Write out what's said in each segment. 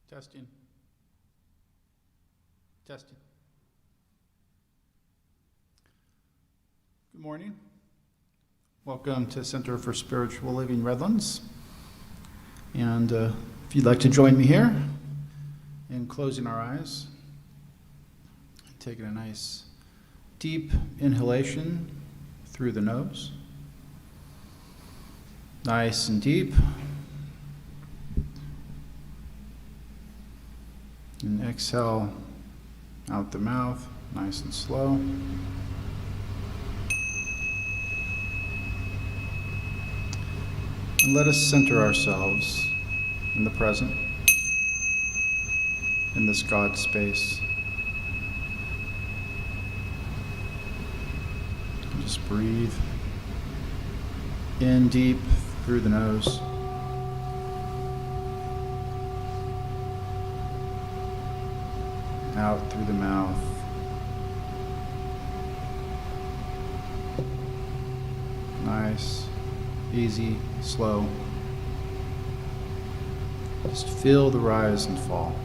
Testing. Testing. Good morning. Welcome to Center for Spiritual Living Redlands. And if you'd like to join me here in closing our eyes, taking a nice deep inhalation through the nose. Nice and deep. And exhale out the mouth, nice and slow. And let us center ourselves in the present, in this God space. And just breathe in deep through the nose. Out through the mouth. Nice, easy, slow. Just feel the rise and fall.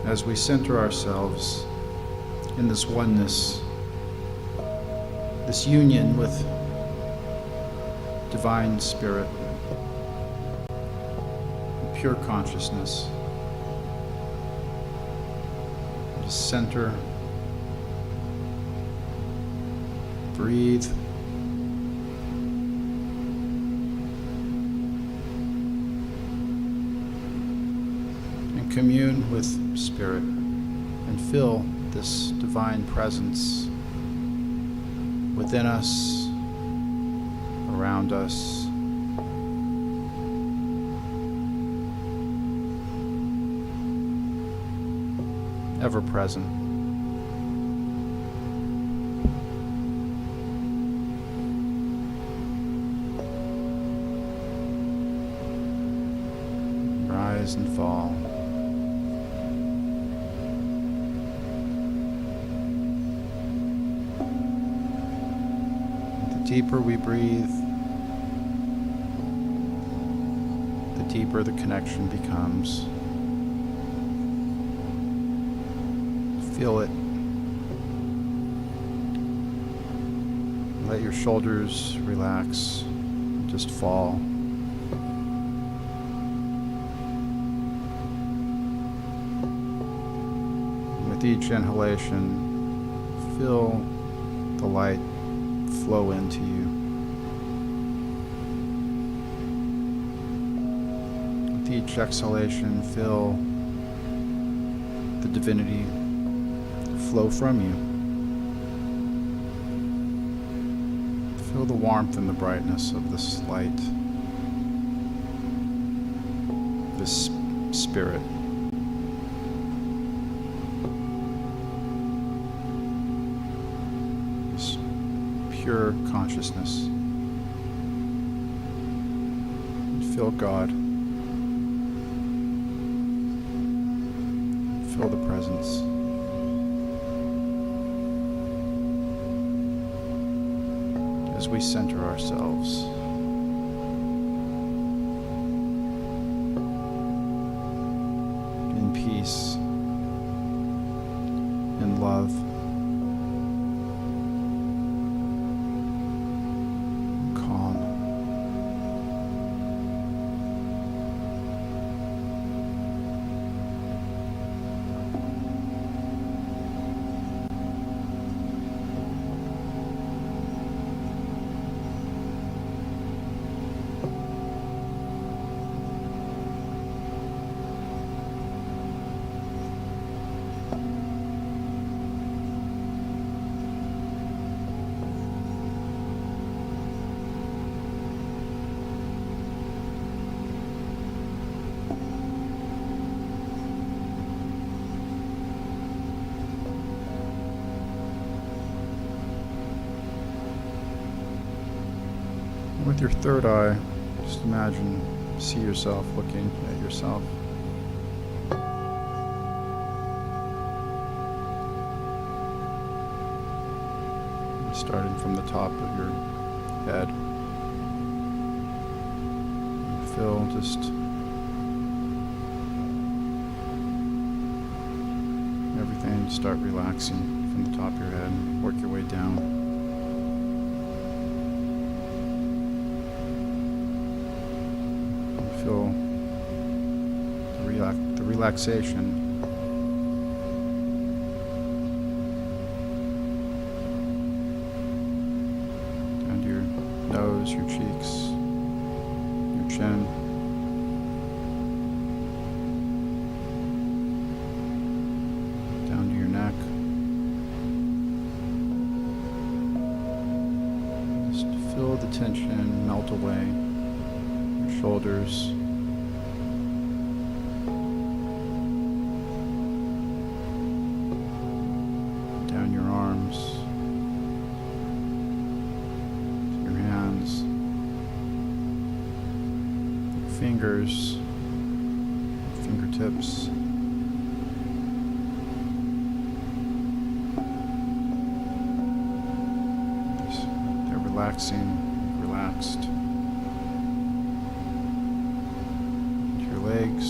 As we center ourselves in this oneness, this union with divine spirit, pure consciousness. Just center, breathe, and commune with spirit and feel this divine presence within us, around us. Ever present. Rise and fall. The deeper we breathe, the deeper the connection becomes. Feel it. Let your shoulders relax, just fall. With each inhalation, feel the light flow into you. With each exhalation, feel the divinity flow from you. Feel the warmth and the brightness of this light, this spirit. This pure consciousness. And feel God. Feel the presence. As we center ourselves. In peace, in love, calm. With your third eye, just imagine, see yourself looking at yourself. Starting from the top of your head. Feel just everything start relaxing from the top of your head. Work your way down. And feel the relaxation. Nose, your cheeks, your chin, down to your neck. Just feel the tension melt away. Your shoulders, down your arms. Fingers, fingertips, they're relaxing, relaxed. Your legs,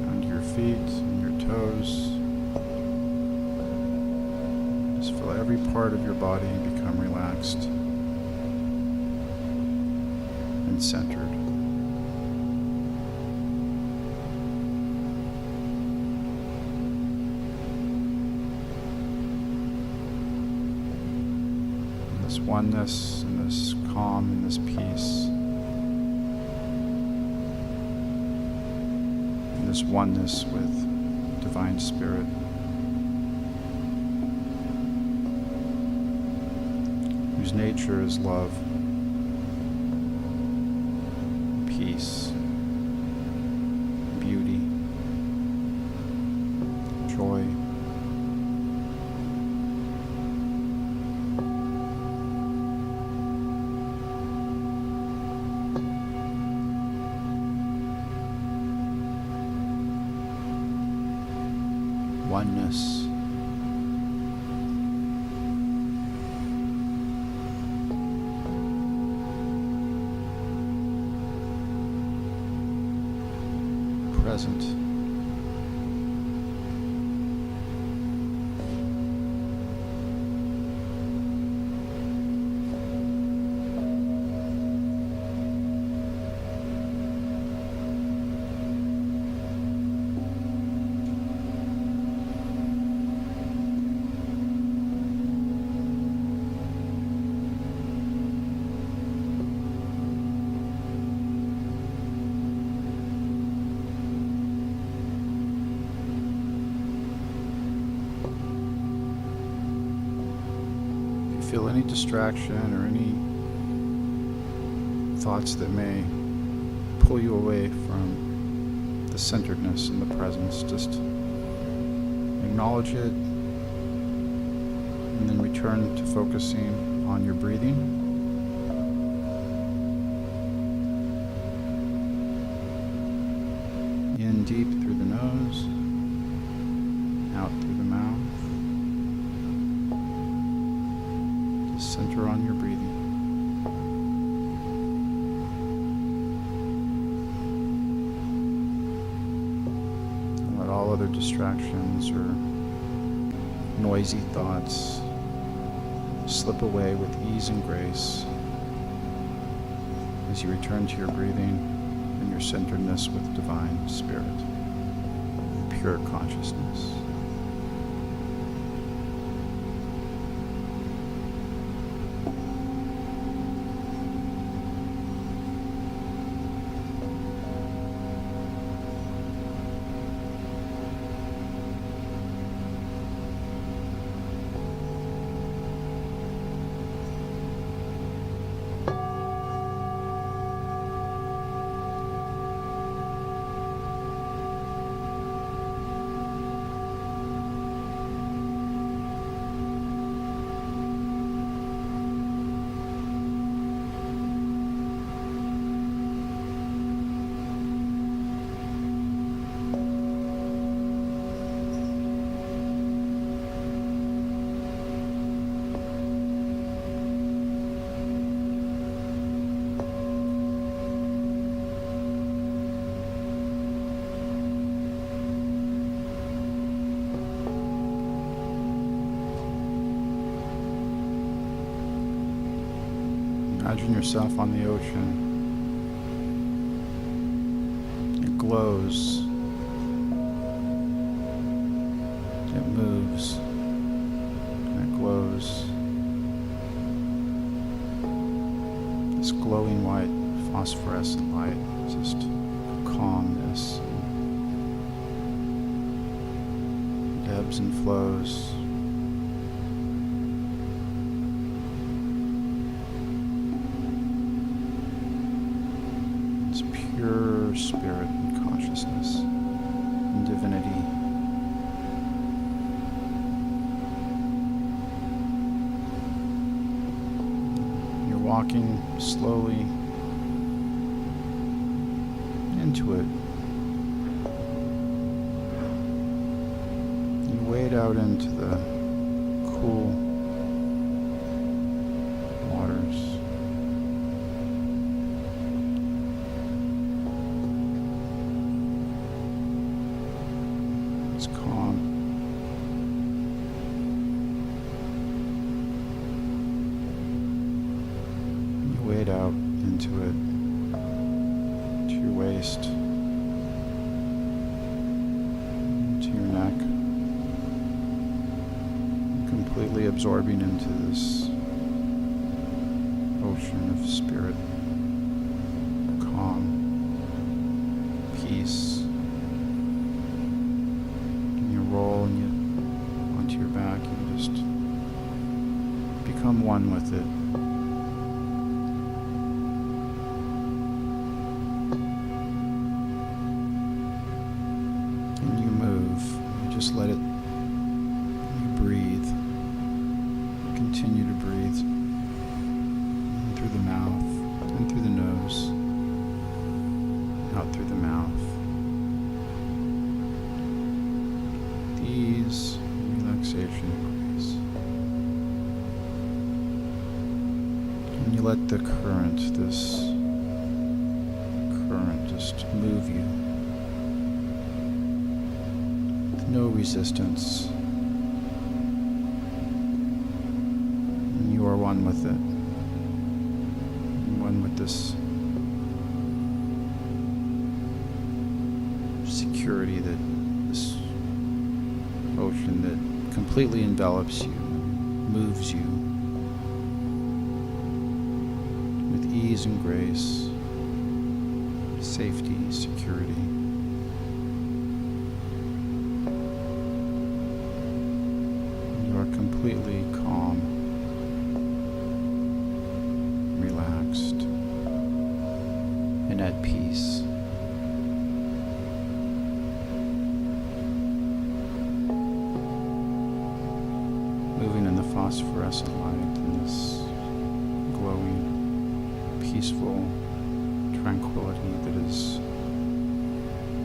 down to your feet and your toes. Feel every part of your body become relaxed and centered. And this oneness and this calm and this peace and this oneness with Divine Spirit. Whose nature is love, peace, beauty, joy. Oneness. Present. Feel any distraction or any thoughts that may pull you away from the centeredness and the presence. Just acknowledge it and then return to focusing on your breathing. In deep through the nose, out through the mouth. Center on your breathing. And let all other distractions or noisy thoughts slip away with ease and grace as you return to your breathing and your centeredness with Divine Spirit, pure consciousness. Imagine yourself on the ocean. It glows. It moves. And it glows. This glowing white phosphorescent light, just calmness. It ebbs and flows. Pure spirit and consciousness and divinity. You're walking slowly into it. You wade out into the cool waters. It's calm. You wade out into it, to your waist, to your neck, completely absorbing into this ocean of spirit, calm, peace. Roll and you onto your back, you just become one with it. And you move, you just let it, you breathe, you continue to breathe in through the mouth, in through the nose, out through the mouth. Ease, relaxation, grace. And you let the current, this current, just move you. With no resistance. And you are one with it. One with this security, that this ocean that completely envelops you, moves you with ease and grace, safety, security. You are completely calm, relaxed, and at peace. Moving in the phosphorescent light in this glowing, peaceful tranquility that is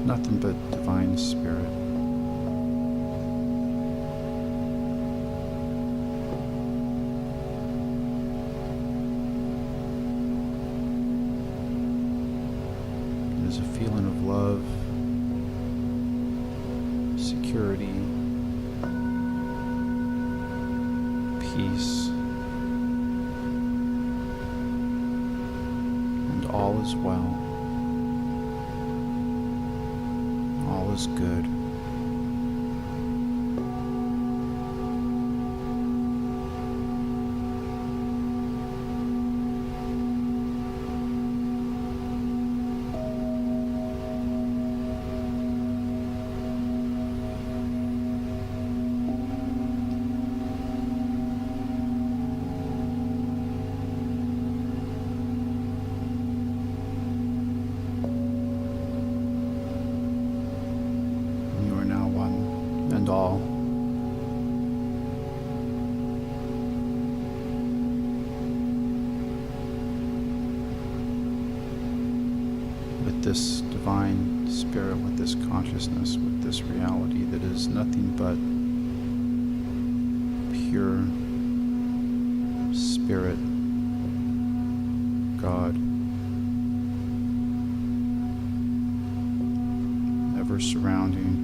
nothing but divine spirit. It is a feeling of love, security, peace, and all is well, all is good. And all. With this divine spirit, with this consciousness, with this reality that is nothing but pure spirit, God, ever surrounding.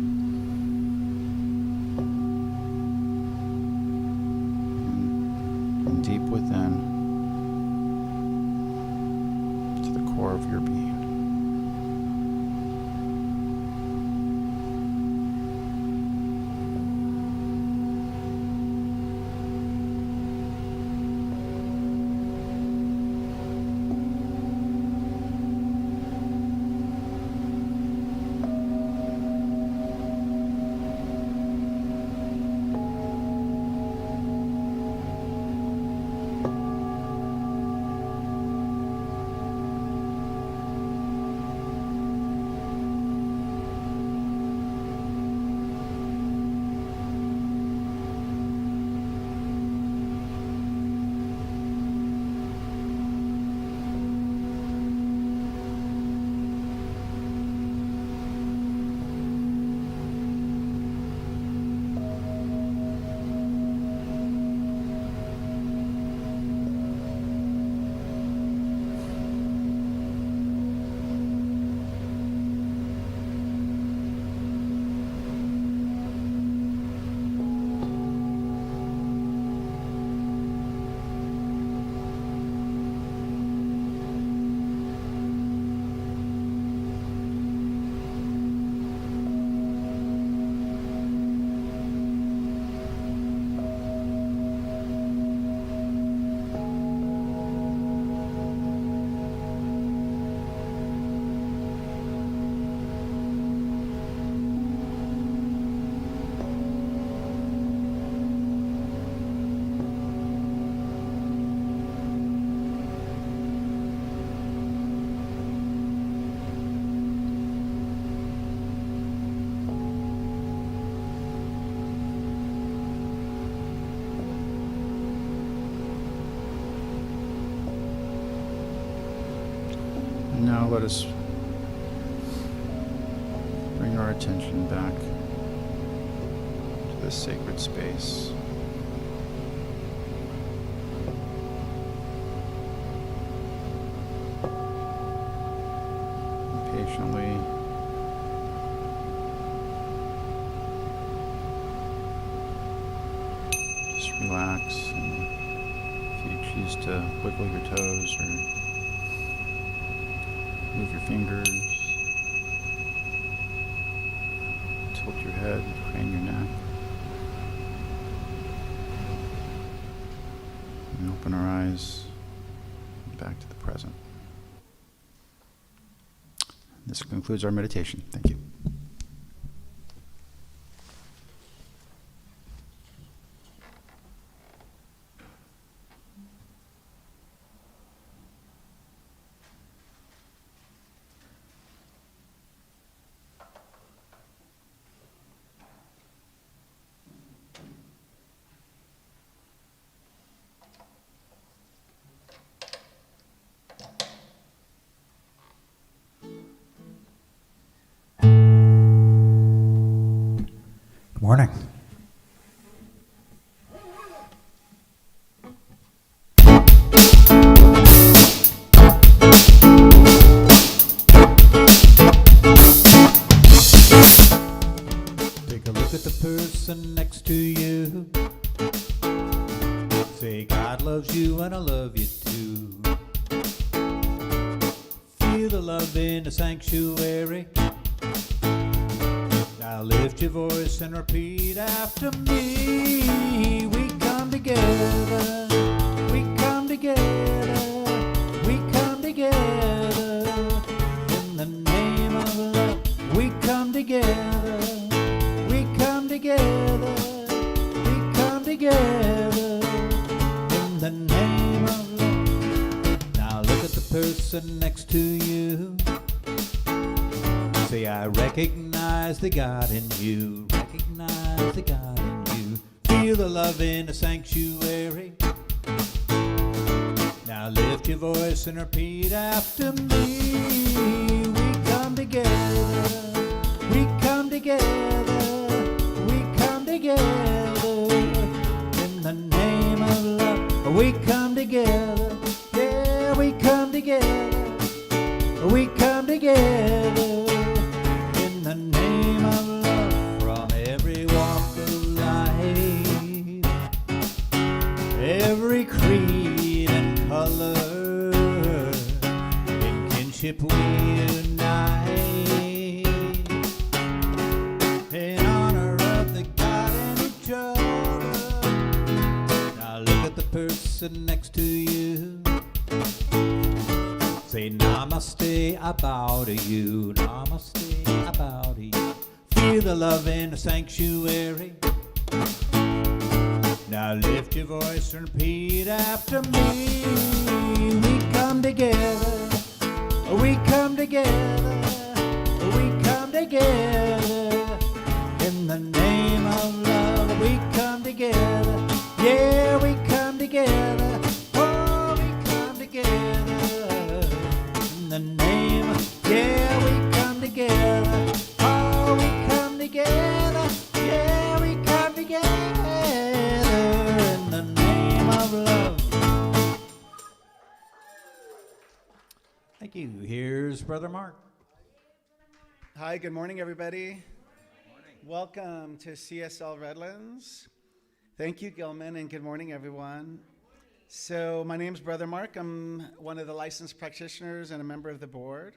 Deep within, now let us bring our attention back to this sacred space. And patiently just relax, and if you choose to wiggle your toes or move your fingers, tilt your head, crane your neck, and open our eyes back to the present. This concludes our meditation. Thank you. Morning. Take a look at the person next to you. Say, God loves you and I love you too. Feel the love in the sanctuary. Now lift your voice and repeat after me. We come together, we come together, we come together. In the name of love, we come together, we come together, we come together. In the name of love. Now look at the person next to you. Say, I recognize the God in you. Recognize the God in you. Feel the love in the sanctuary. Now lift your voice and repeat after me. We come together. We come together. We come together. In the name of love, we come together. Yeah, we come together. We come together. In the name of love, from every walk of life, every creed and color, in kinship we unite, in honor of the God and each other. Now look at the person next to you. Say, namaste, I bow to you. Namaste, I bow to you. Feel the love in the sanctuary. Now lift your voice and repeat after me. We come together. We come together. We come together. In the name of love, we come together. Yeah, we come together. Oh, we come together. In the name of, yeah, we come together. Oh, we come together. Yeah, we come together. In the name of love. Thank you. Here's Brother Mark. Hi, good morning, everybody. Welcome to CSL Redlands. Thank you, Gilman, and good morning, everyone. So my name's Brother Mark. I'm one of the licensed practitioners and a member of the board.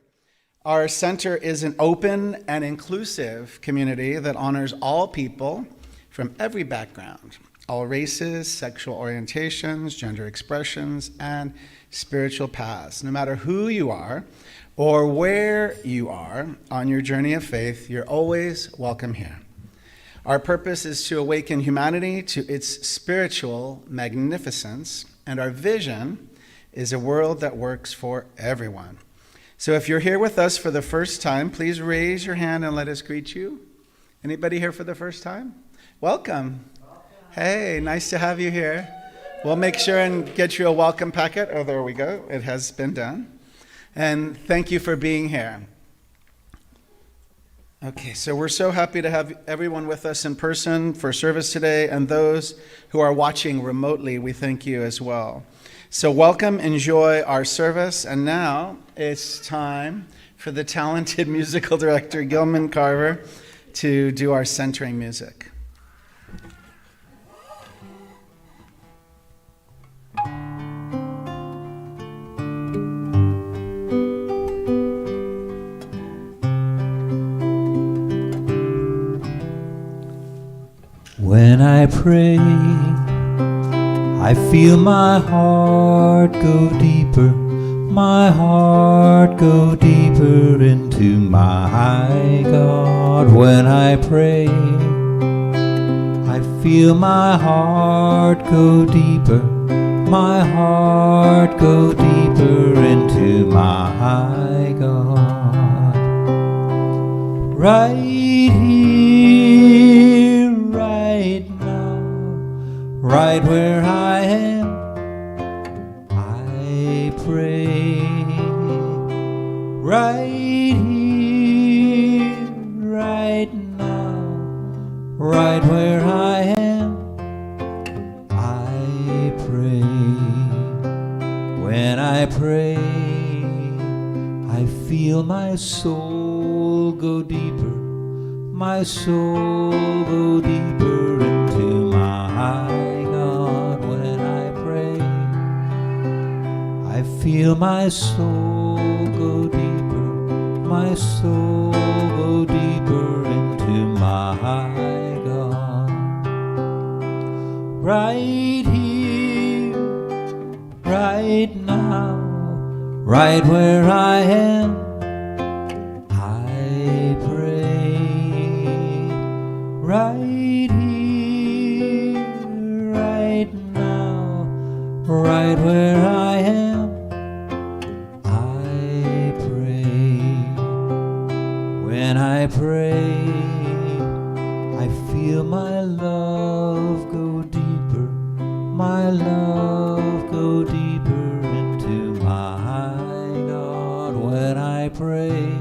Our center is an open and inclusive community that honors all people from every background, all races, sexual orientations, gender expressions, and spiritual paths. No matter who you are or where you are on your journey of faith, you're always welcome here. Our purpose is to awaken humanity to its spiritual magnificence, and our vision is a world that works for everyone. So if you're here with us for the first time, please raise your hand and let us greet you. Anybody here for the first time? Welcome. Hey, nice to have you here. We'll make sure and get you a welcome packet. Oh, there we go. It has been done. And thank you for being here. Okay, so we're so happy to have everyone with us in person for service today, and those who are watching remotely, we thank you as well. So welcome, enjoy our service, and now it's time for the talented musical director, Gilman Carver, to do our centering music. When I pray, I feel my heart go deeper, my heart go deeper into my God. When I pray, I feel my heart go deeper, my heart go deeper into my God. Right here, right now, right where I am, I pray. Right here, right now, right where I am, I pray. When I pray, I feel my soul go deeper, my soul go deeper into my God. When I pray, I feel my soul go deeper, my soul go deeper into my God. Right here, right now, right where I am, I pray. Right here, right now, right where I am, I pray. When I pray, I feel my love go deeper, my love go deeper into my God. When I pray,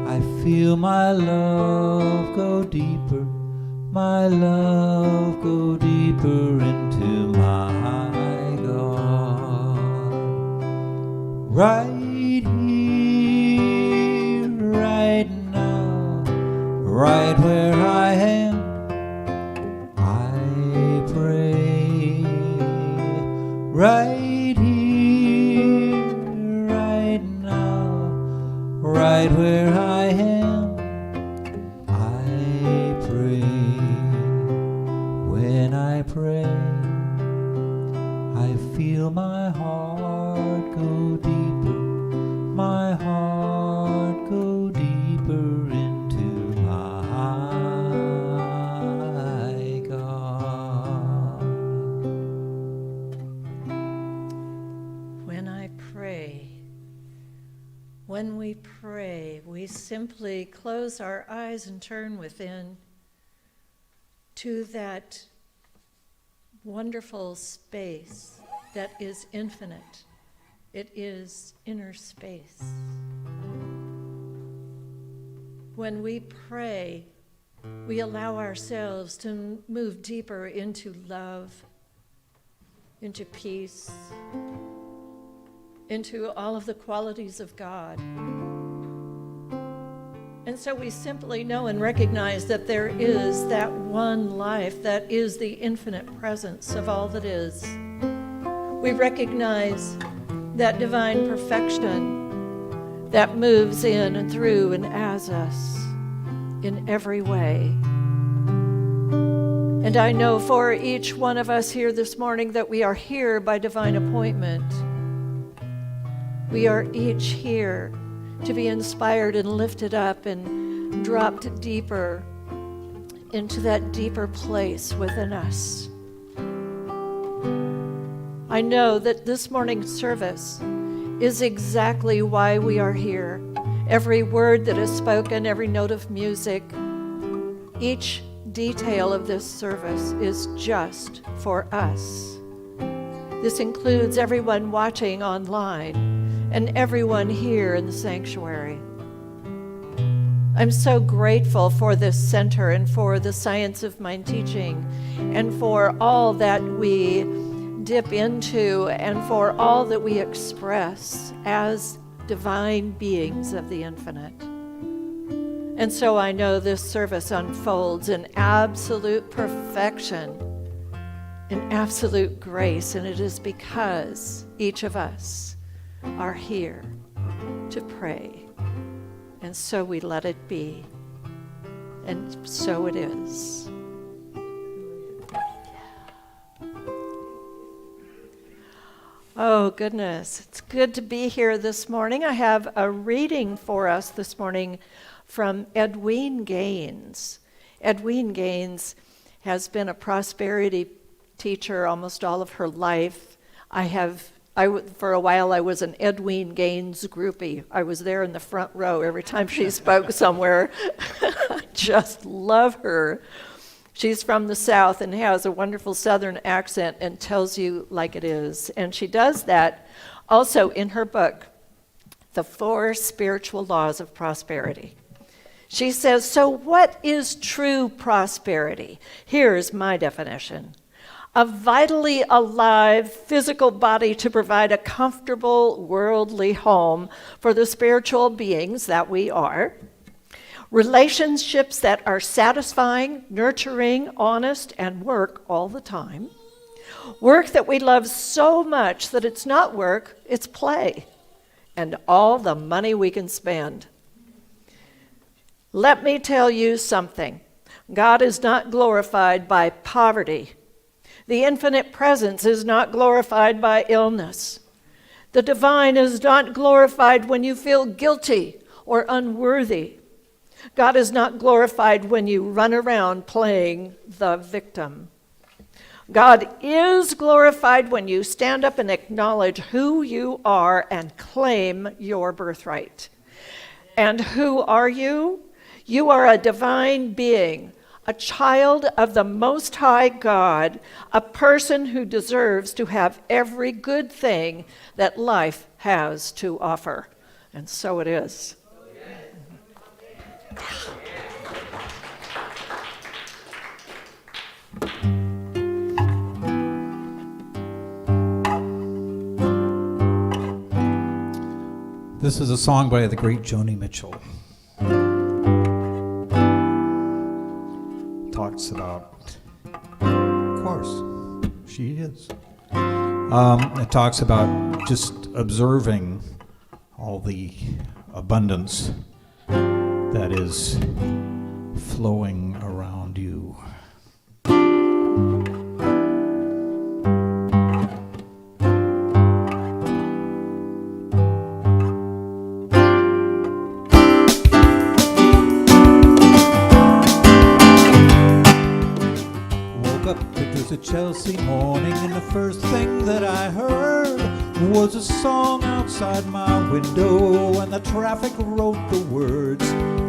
I feel my love go deeper, my love go deeper into my God. Right here, right now, right where I am, I pray. Right here, right now, right where I am, I pray. When I pray, I feel my heart go deeper, my heart go deeper into my God. When I pray, when we pray, we simply close our eyes and turn within to that wonderful space that is infinite. It is inner space. When we pray, we allow ourselves to move deeper into love, into peace, into all of the qualities of God. And so we simply know and recognize that there is that one life that is the infinite presence of all that is. We recognize that divine perfection that moves in and through and as us in every way. And I know for each one of us here this morning that we are here by divine appointment. We are each here to be inspired and lifted up and dropped deeper into that deeper place within us. I know that this morning's service is exactly why we are here. Every word that is spoken, every note of music, each detail of this service is just for us. This includes everyone watching online and everyone here in the sanctuary. I'm so grateful for this center and for the Science of Mind teaching and for all that we dip into and for all that we express as divine beings of the infinite. And so I know this service unfolds in absolute perfection, in absolute grace, and it is because each of us are here to pray. And so we let it be. And so it is. Oh, goodness. It's good to be here this morning. I have a reading for us this morning from Edwene Gaines. Edwene Gaines has been a prosperity teacher almost all of her life. For a while, I was an Edwene Gaines groupie. I was there in the front row every time she spoke somewhere. I just love her. She's from the South and has a wonderful Southern accent and tells you like it is. And she does that also in her book, The 4 Spiritual Laws of Prosperity. She says, so what is true prosperity? Here's my definition. A vitally alive physical body to provide a comfortable worldly home for the spiritual beings that we are. Relationships that are satisfying, nurturing, honest, and work all the time. Work that we love so much that it's not work, it's play. And all the money we can spend. Let me tell you something. God is not glorified by poverty. The infinite presence is not glorified by illness. The divine is not glorified when you feel guilty or unworthy. God is not glorified when you run around playing the victim. God is glorified when you stand up and acknowledge who you are and claim your birthright. And who are you? You are a divine being, a child of the Most High God, a person who deserves to have every good thing that life has to offer. And so it is. This is a song by the great Joni Mitchell. Talks about, of course, she is. It talks about just observing all the abundance that is flowing around you. Chelsea morning, and the first thing that I heard was a song outside my window, and the traffic wrote the words.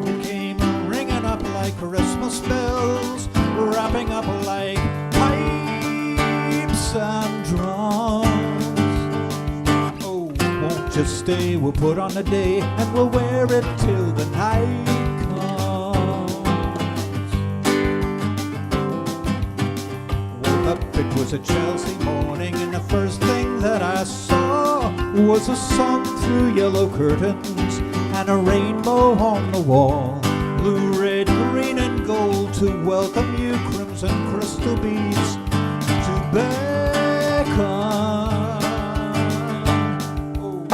It came ringing up like Christmas bells, wrapping up like pipes and drums. Oh, won't you stay? We'll put on a day, and we'll wear it till the night comes. It was a Chelsea morning, and the first thing that I saw was a sun through yellow curtains and a rainbow on the wall. Blue, red, green, and gold to welcome you, crimson crystal beads to beckon. Oh,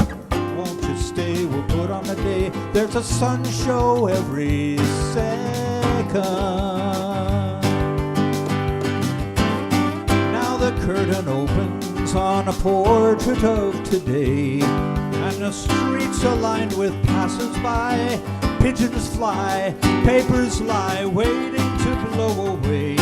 won't you stay? We'll put on a day. There's a sun show every second. The curtain opens on a portrait of today, and the streets are lined with passers-by. Pigeons fly, papers lie, waiting to blow away.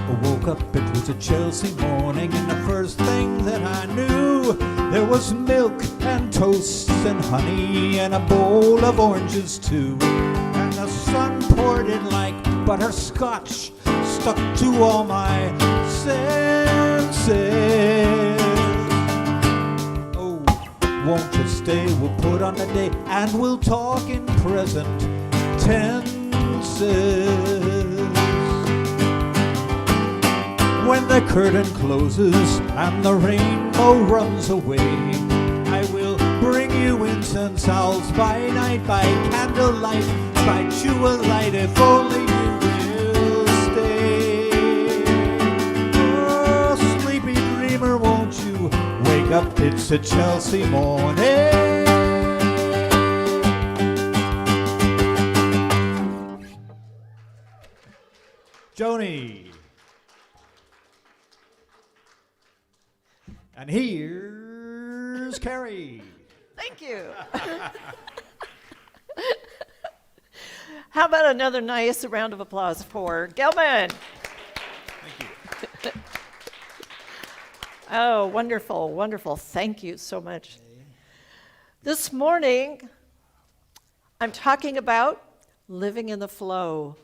I woke up, it was a Chelsea morning, and the first thing that I knew, there was milk and toast and honey and a bowl of oranges too. The sun poured in like butterscotch, stuck to all my senses. chances. Oh, won't you stay? We'll put on a day and we'll talk in present tenses. When the curtain closes and the rainbow runs away, I will bring you incense owls by night, by candlelight, by jewel light, if only you will stay. Oh, sleepy dreamer, won't you wake up? It's a Chelsea morning. Joni. And here's Carrie. Thank you. How about another nice round of applause for Gelman? Thank you. Oh, wonderful, wonderful. Thank you so much. This morning, I'm talking about living in the flow.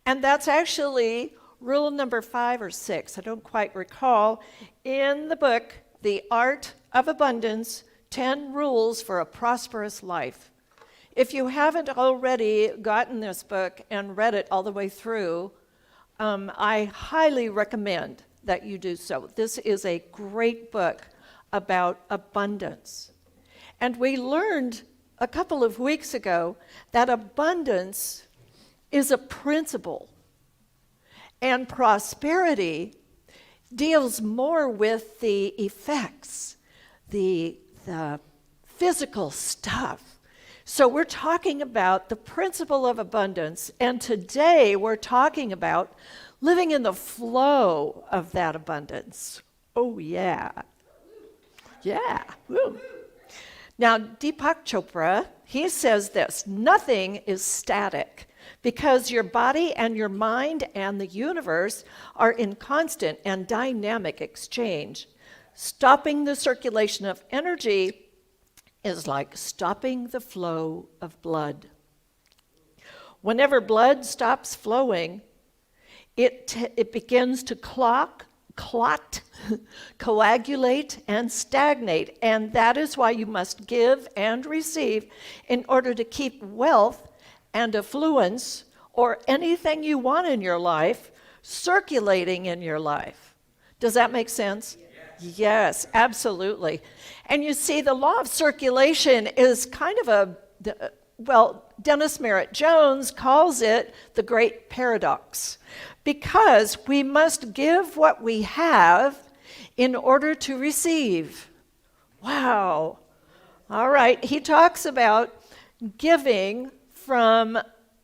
And that's actually rule number 5 or 6, I don't quite recall, in the book, The Art of Abundance, 10 Rules for a Prosperous Life. If you haven't already gotten this book and read it all the way through, I highly recommend that you do so. This is a great book about abundance. And we learned a couple of weeks ago that abundance is a principle, and prosperity deals more with the effects, the physical stuff. So we're talking about the principle of abundance, and today we're talking about living in the flow of that abundance. Oh, yeah. Yeah. Woo. Now, Deepak Chopra, he says this: nothing is static, because your body and your mind and the universe are in constant and dynamic exchange. Stopping the circulation of energy is like stopping the flow of blood. Whenever blood stops flowing, it begins to clot, coagulate, and stagnate. And that is why you must give and receive in order to keep wealth and affluence, or anything you want in your life, circulating in your life. Does that make sense? Yes, absolutely. And you see, the law of circulation is kind of Dennis Merritt Jones calls it the great paradox, because we must give what we have in order to receive. Wow. All right, he talks about giving from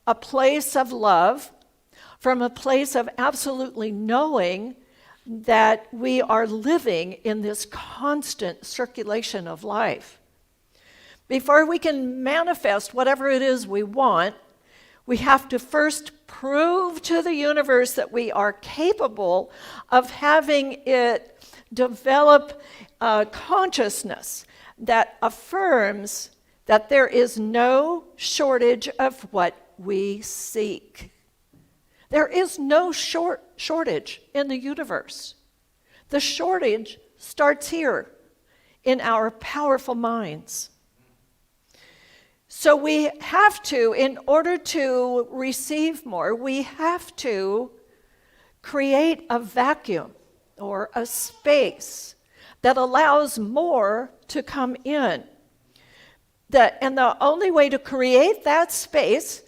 a place of love, from a place of absolutely knowing that we are living in this constant circulation of life. Before we can manifest whatever it is we want, we have to first prove to the universe that we are capable of having it develop a consciousness that affirms that there is no shortage of what we seek. There is no shortage in the universe. The shortage starts here in our powerful minds. So we have to, in order to receive more, we have to create a vacuum or a space that allows more to come in. And the only way to create that space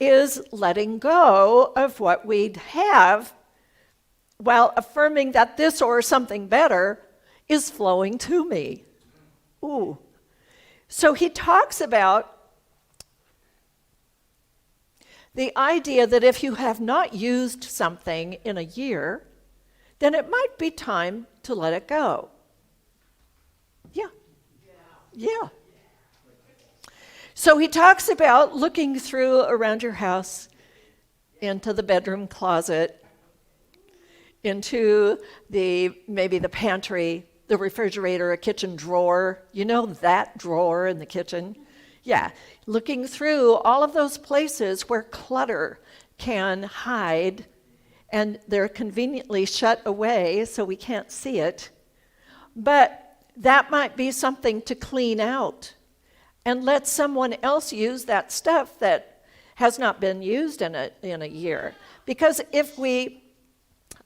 is letting go of what we have while affirming that this or something better is flowing to me. Ooh. So he talks about the idea that if you have not used something in a year, then it might be time to let it go. Yeah. So he talks about looking through around your house, into the bedroom closet, into maybe the pantry, the refrigerator, a kitchen drawer. You know that drawer in the kitchen? Yeah, looking through all of those places where clutter can hide and they're conveniently shut away so we can't see it. But that might be something to clean out and let someone else use that stuff that has not been used in a year. Because if we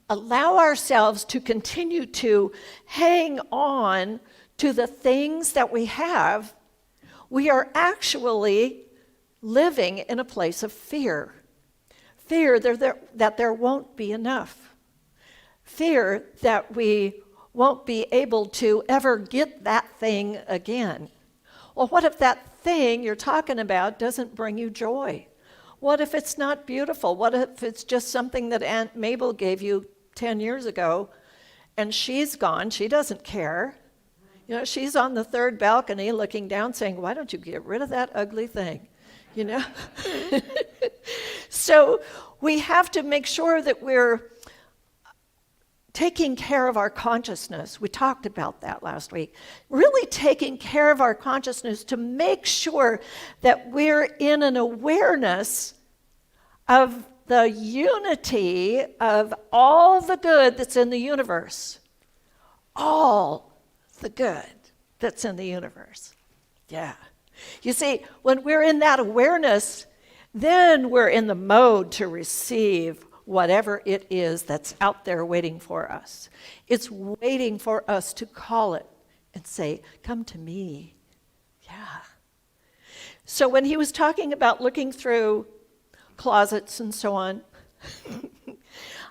allow ourselves to continue to hang on to the things that we have, we are actually living in a place of fear. Fear that there won't be enough. Fear that we won't be able to ever get that thing again. Well, what if that thing you're talking about doesn't bring you joy? What if it's not beautiful? What if it's just something that Aunt Mabel gave you 10 years ago and she's gone, she doesn't care. You know, she's on the third balcony looking down saying, why don't you get rid of that ugly thing? You know? So we have to make sure that we're taking care of our consciousness. We talked about that last week. Really taking care of our consciousness to make sure that we're in an awareness of the unity of all the good that's in the universe. All the good that's in the universe. Yeah. You see, when we're in that awareness, then we're in the mode to receive whatever it is that's out there waiting for us. It's waiting for us to call it and say, come to me. Yeah. So when he was talking about looking through closets and so on,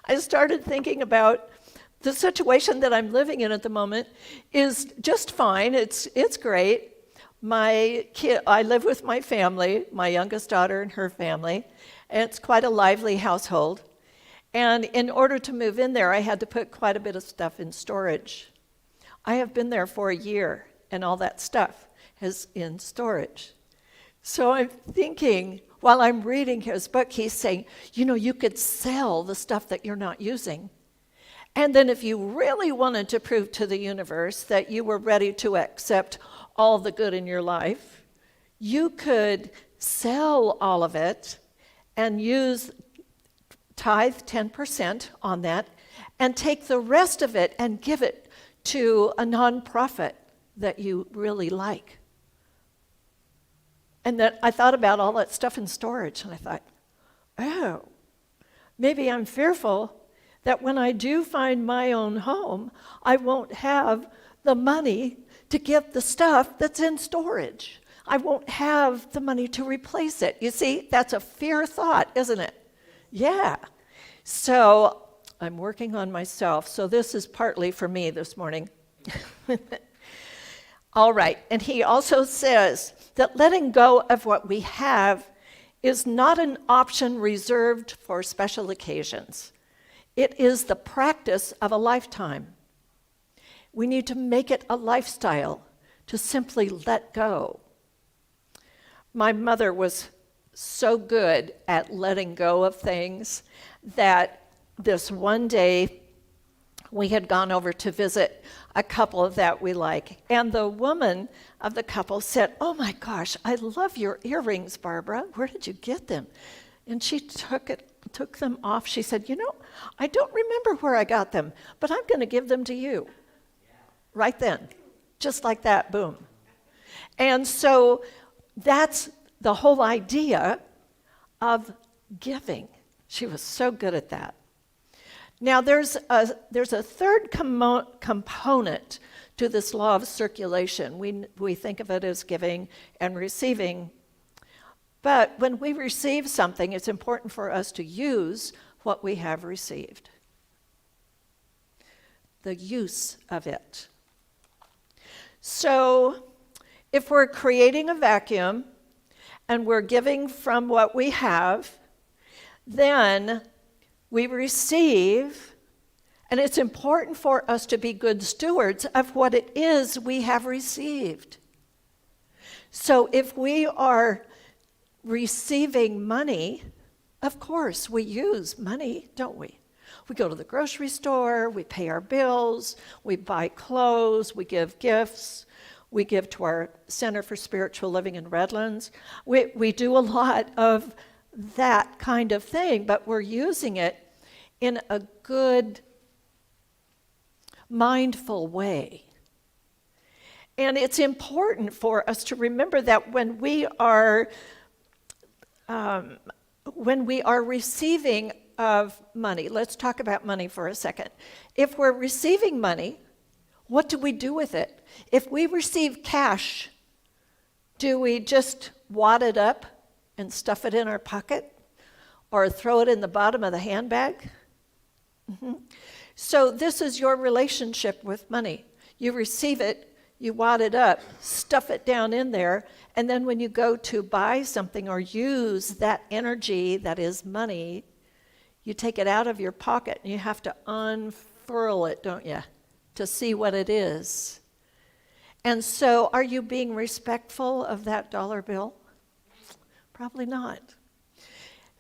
I started thinking about the situation that I'm living in at the moment is just fine. It's great. I live with my family, my youngest daughter and her family, and it's quite a lively household. And in order to move in there, I had to put quite a bit of stuff in storage. I have been there for a year, and all that stuff is in storage. So I'm thinking, while I'm reading his book, he's saying, you know, you could sell the stuff that you're not using. And then if you really wanted to prove to the universe that you were ready to accept all the good in your life, you could sell all of it and tithe 10% on that and take the rest of it and give it to a nonprofit that you really like. And then I thought about all that stuff in storage, and I thought, oh, maybe I'm fearful that when I do find my own home, I won't have the money to get the stuff that's in storage. I won't have the money to replace it. You see, that's a fear thought, isn't it? Yeah. So I'm working on myself. So this is partly for me this morning. All right. And he also says that letting go of what we have is not an option reserved for special occasions. It is the practice of a lifetime. We need to make it a lifestyle to simply let go. My mother was so good at letting go of things that this one day we had gone over to visit a couple that we like. And the woman of the couple said, oh my gosh, I love your earrings, Barbara. Where did you get them? And she took them off. She said, you know, I don't remember where I got them, but I'm going to give them to you. Right then. Just like that, boom. And so that's the whole idea of giving. She was so good at that. Now, there's a third component to this law of circulation. We think of it as giving and receiving. But when we receive something, it's important for us to use what we have received. The use of it. So, if we're creating a vacuum and we're giving from what we have, then we receive, and it's important for us to be good stewards of what it is we have received. So if we are receiving money, of course we use money, don't we? We go to the grocery store, we pay our bills, we buy clothes, we give gifts, we give to our Center for Spiritual Living in Redlands. We do a lot of that kind of thing, but we're using it in a good, mindful way. And it's important for us to remember that when we are receiving of money, let's talk about money for a second. If we're receiving money, what do we do with it? If we receive cash, do we just wad it up and stuff it in our pocket or throw it in the bottom of the handbag? So this is your relationship with money. You receive it, you wad it up, stuff it down in there, and then when you go to buy something or use that energy that is money, you take it out of your pocket and you have to unfurl it, don't you, to see what it is. And so are you being respectful of that dollar bill? Probably not.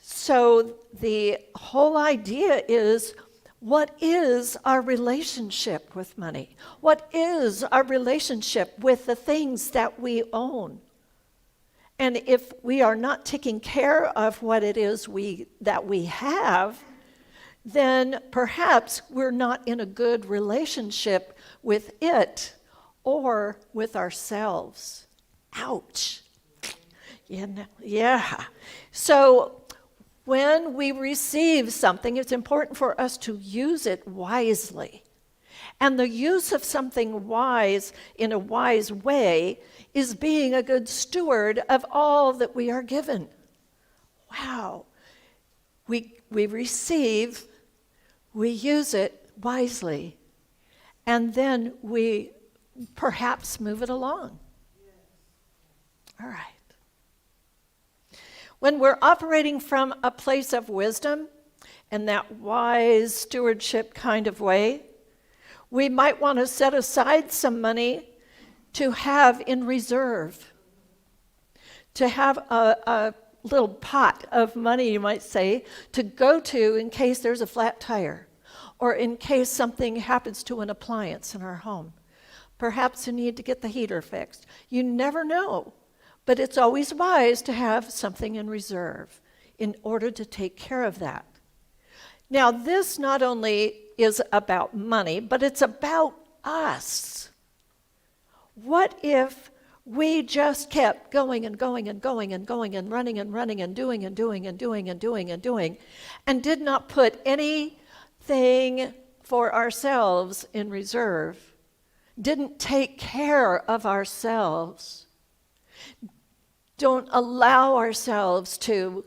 So the whole idea is, what is our relationship with money? What is our relationship with the things that we own? And if we are not taking care of what it is that we have, then perhaps we're not in a good relationship with it or with ourselves. Ouch. Yeah. So when we receive something, it's important for us to use it wisely. And the use of something wise in a wise way is being a good steward of all that we are given. Wow. We receive, we use it wisely, and then we perhaps move it along. All right. When we're operating from a place of wisdom and that wise stewardship kind of way, we might want to set aside some money to have in reserve, to have a little pot of money, you might say, to go to in case there's a flat tire or in case something happens to an appliance in our home. Perhaps you need to get the heater fixed. You never know. But it's always wise to have something in reserve in order to take care of that. Now, this not only is about money, but it's about us. What if we just kept going and going and going and going and running and running and doing and doing and doing and doing and doing and did not put anything for ourselves in reserve, didn't take care of ourselves, don't allow ourselves to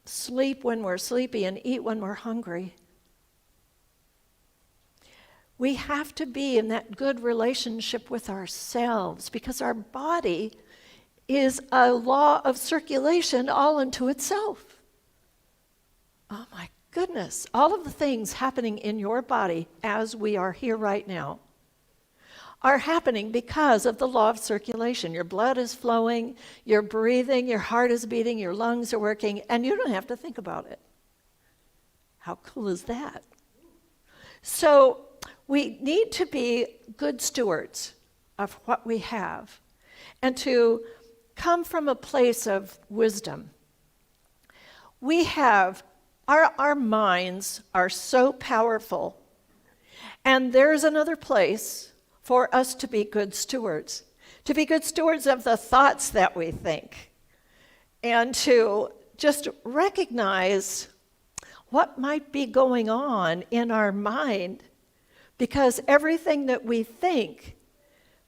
sleep when we're sleepy and eat when we're hungry. We have to be in that good relationship with ourselves because our body is a law of circulation all unto itself. Oh my goodness, all of the things happening in your body as we are here right now are happening because of the law of circulation. Your blood is flowing, you're breathing, your heart is beating, your lungs are working, and you don't have to think about it. How cool is that? So we need to be good stewards of what we have and to come from a place of wisdom. We have, our minds are so powerful, and there's another place for us to be good stewards of the thoughts that we think, and to just recognize what might be going on in our mind, because everything that we think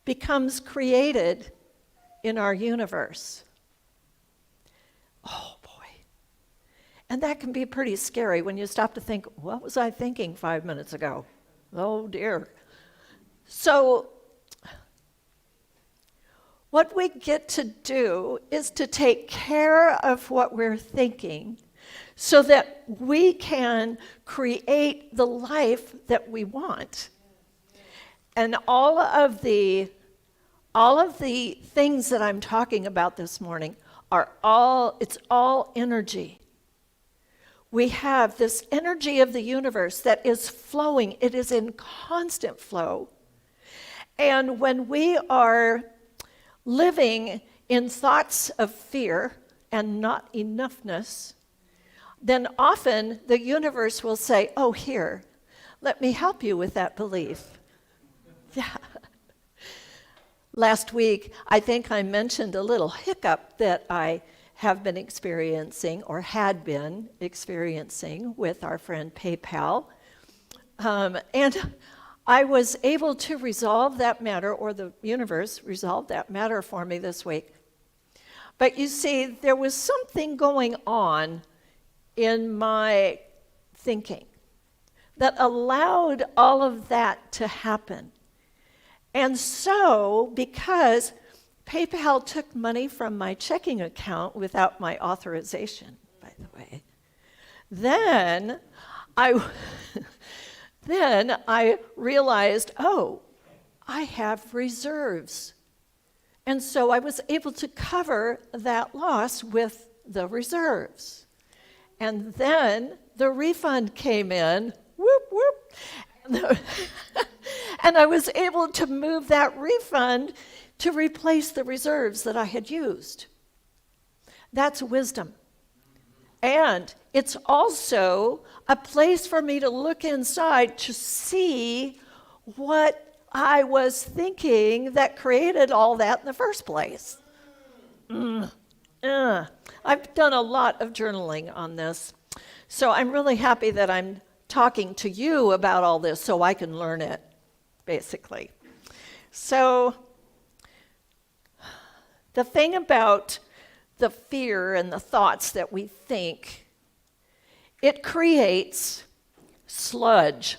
becomes created in our universe. Oh boy. And that can be pretty scary when you stop to think, what was I thinking 5 minutes ago? Oh dear. So what we get to do is to take care of what we're thinking so that we can create the life that we want. And all of the things that I'm talking about this morning it's all energy. We have this energy of the universe that is flowing. It is in constant flow. And when we are living in thoughts of fear and not enoughness, then often the universe will say, oh, here, let me help you with that belief. Yeah. Last week, I think I mentioned a little hiccup that I have been experiencing or had been experiencing with our friend PayPal. And I was able to resolve that matter, or the universe resolved that matter for me this week. But you see, there was something going on in my thinking that allowed all of that to happen. And so, because PayPal took money from my checking account without my authorization, by the way, then I realized, oh, I have reserves. And so I was able to cover that loss with the reserves. And then the refund came in, whoop, whoop. And I was able to move that refund to replace the reserves that I had used. That's wisdom. And it's also a place for me to look inside to see what I was thinking that created all that in the first place. I've done a lot of journaling on this. So I'm really happy that I'm talking to you about all this so I can learn it, basically. So the thing about the fear and the thoughts that we think, it creates sludge.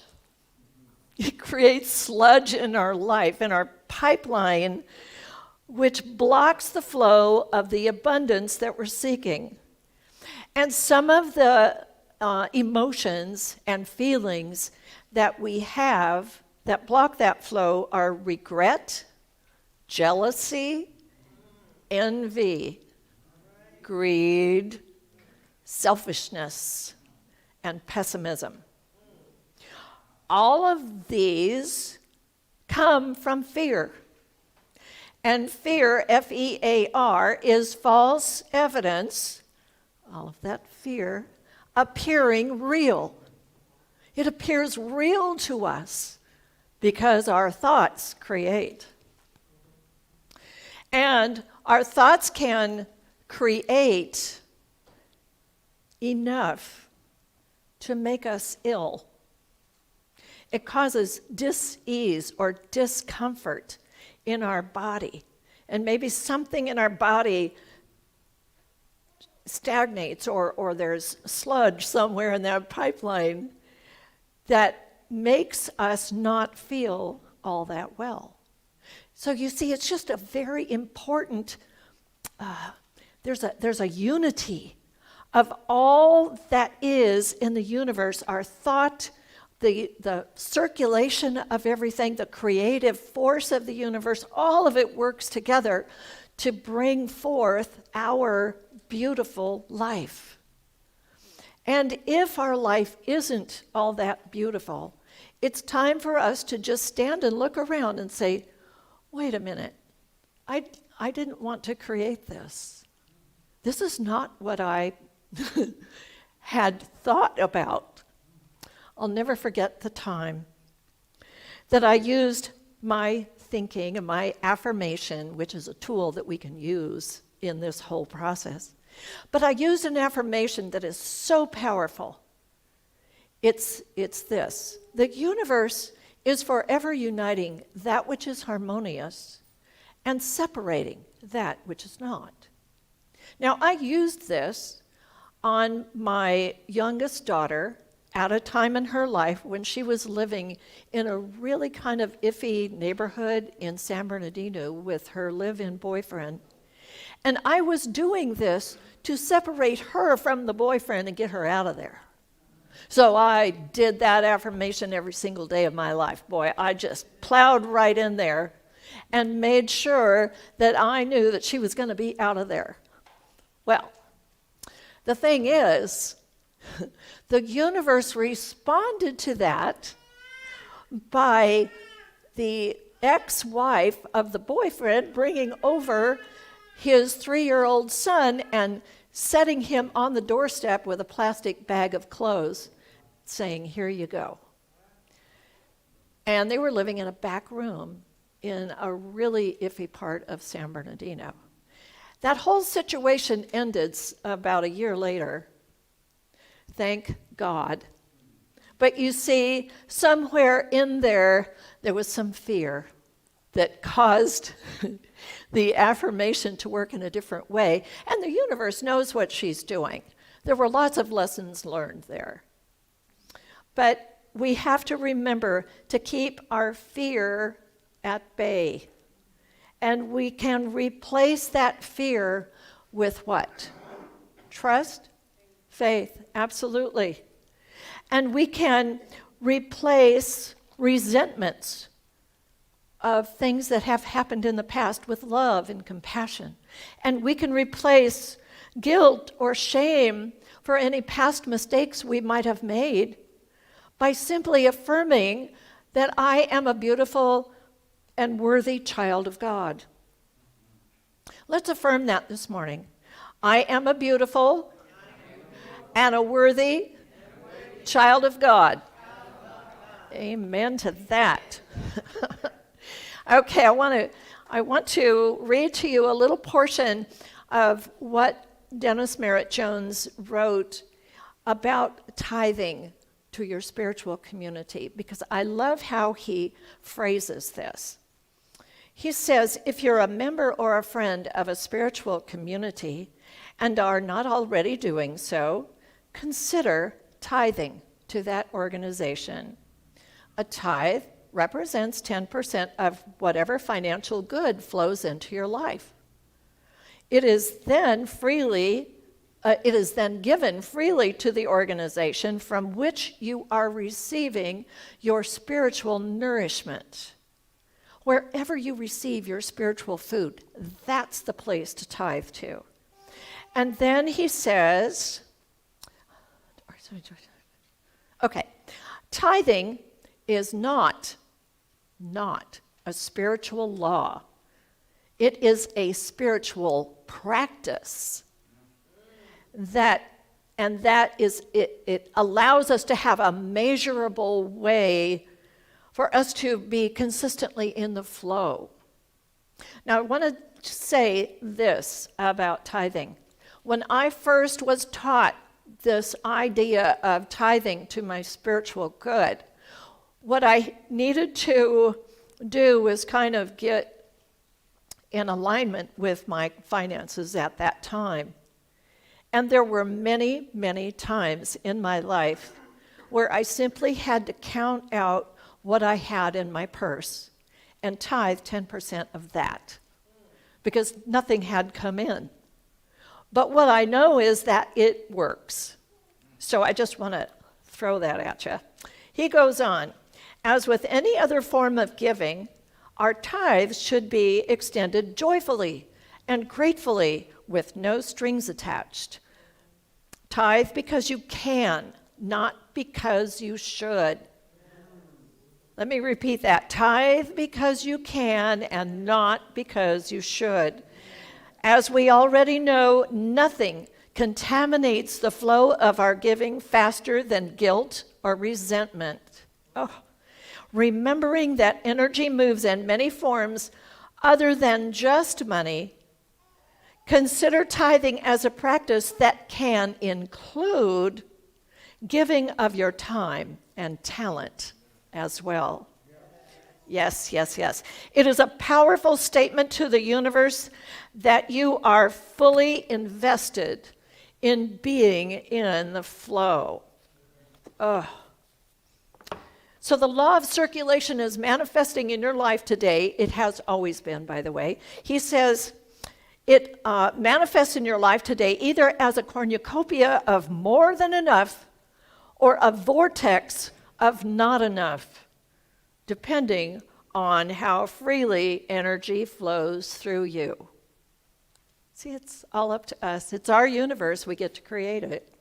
It creates sludge in our life, in our pipeline, which blocks the flow of the abundance that we're seeking. And some of the emotions and feelings that we have that block that flow are regret, jealousy, envy, greed, selfishness, and pessimism. All of these come from fear. And fear, F-E-A-R, is false evidence, all of that fear, appearing real. It appears real to us because our thoughts create. And our thoughts can create enough to make us ill. It causes dis-ease or discomfort in our body. And maybe something in our body stagnates or there's sludge somewhere in that pipeline that makes us not feel all that well. So you see, it's just a very important, there's a unity of all that is in the universe, our thought, the circulation of everything, the creative force of the universe, all of it works together to bring forth our beautiful life. And if our life isn't all that beautiful, it's time for us to just stand and look around and say, wait a minute, I didn't want to create this. This is not what I had thought about. I'll never forget the time that I used my thinking and my affirmation, which is a tool that we can use in this whole process. But I used an affirmation that is so powerful. It's this: the universe is forever uniting that which is harmonious and separating that which is not. Now, I used this on my youngest daughter at a time in her life when she was living in a really kind of iffy neighborhood in San Bernardino with her live-in boyfriend. And I was doing this to separate her from the boyfriend and get her out of there. So I did that affirmation every single day of my life. Boy, I just plowed right in there and made sure that I knew that she was going to be out of there. Well, the thing is, the universe responded to that by the ex-wife of the boyfriend bringing over his 3-year-old son and setting him on the doorstep with a plastic bag of clothes, saying, "Here you go." And they were living in a back room in a really iffy part of San Bernardino. That whole situation ended about a year later. Thank God. But you see, somewhere in there was some fear that caused the affirmation to work in a different way. And the universe knows what she's doing. There were lots of lessons learned there. But we have to remember to keep our fear at bay. And we can replace that fear with what? Trust, faith, absolutely. And we can replace resentments of things that have happened in the past with love and compassion. And we can replace guilt or shame for any past mistakes we might have made by simply affirming that I am a beautiful and worthy child of God. Let's affirm that this morning. I am a beautiful and a worthy child of God. Amen to that. Okay, I want to read to you a little portion of what Dennis Merritt Jones wrote about tithing to your spiritual community, because I love how he phrases this. He says, if you're a member or a friend of a spiritual community and are not already doing so, consider tithing to that organization. A tithe represents 10% of whatever financial good flows into your life. It is then given freely to the organization from which you are receiving your spiritual nourishment. Wherever you receive your spiritual food, that's the place to tithe to. And then he says, okay, tithing is not a spiritual law. It is a spiritual practice it allows us to have a measurable way for us to be consistently in the flow. Now, I want to say this about tithing. When I first was taught this idea of tithing to my spiritual good, what I needed to do was kind of get in alignment with my finances at that time. And there were many, many times in my life where I simply had to count out what I had in my purse and tithe 10% of that, because nothing had come in. But what I know is that it works. So I just want to throw that at you. He goes on, as with any other form of giving, our tithes should be extended joyfully and gratefully with no strings attached. Tithe because you can, not because you should. Let me repeat that. Tithe because you can and not because you should. As we already know, nothing contaminates the flow of our giving faster than guilt or resentment. Oh. Remembering that energy moves in many forms other than just money, consider tithing as a practice that can include giving of your time and talent as well. Yes, yes, yes. It is a powerful statement to the universe that you are fully invested in being in the flow. So the law of circulation is manifesting in your life today. It has always been, by the way. He says it manifests in your life today either as a cornucopia of more than enough or a vortex of not enough, depending on how freely energy flows through you. See, it's all up to us. It's our universe. We get to create it.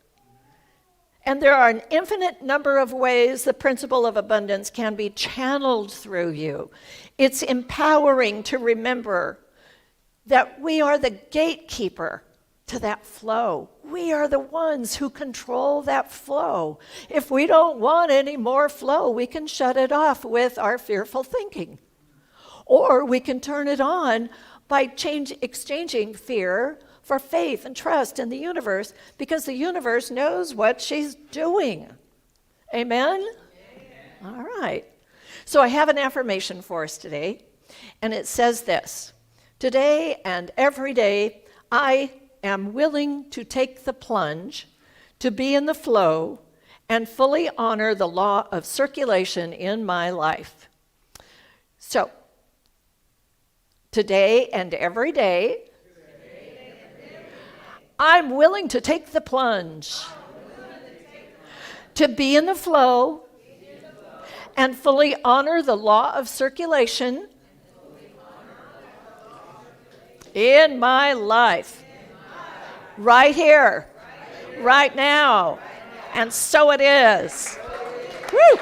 And there are an infinite number of ways the principle of abundance can be channeled through you. It's empowering to remember that we are the gatekeeper to that flow. We are the ones who control that flow. If we don't want any more flow, we can shut it off with our fearful thinking. Or we can turn it on by exchanging fear for faith and trust in the universe, because the universe knows what she's doing. Amen? All right. So I have an affirmation for us today, and it says this: today and every day, I am willing to take the plunge, to be in the flow, and fully honor the law of circulation in my life. So, today and every day, I'm willing to take the plunge, to be in the flow, and fully honor the law of circulation in my life. Right here, right now, and so it is. Woo!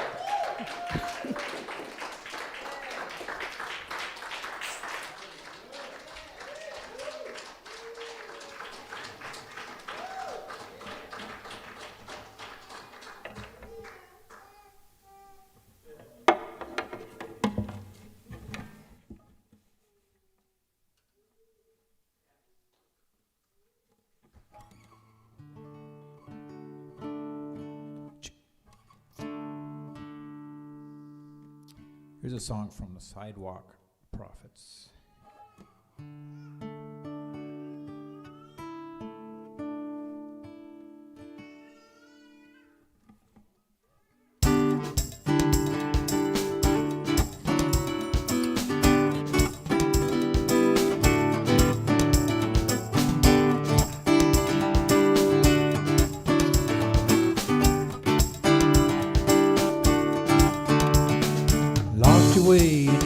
Here's a song from the Sidewalk Prophets.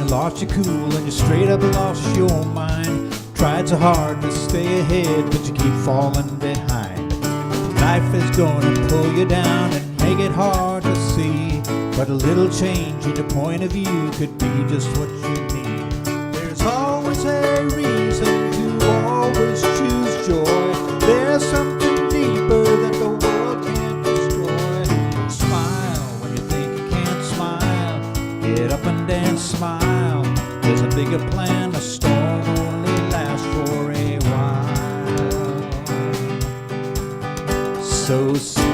Lost your cool and you straight up lost your mind. Tried so hard to stay ahead, but you keep falling behind. Life is gonna pull you down and make it hard to see, but a little change in your point of view could be just what you need. There's always a reason to always choose joy. There's something deeper that the world can't destroy. Smile when you think you can't smile. Get up and dance, smile. There's a bigger plan, a storm only lasts for a while. So smile.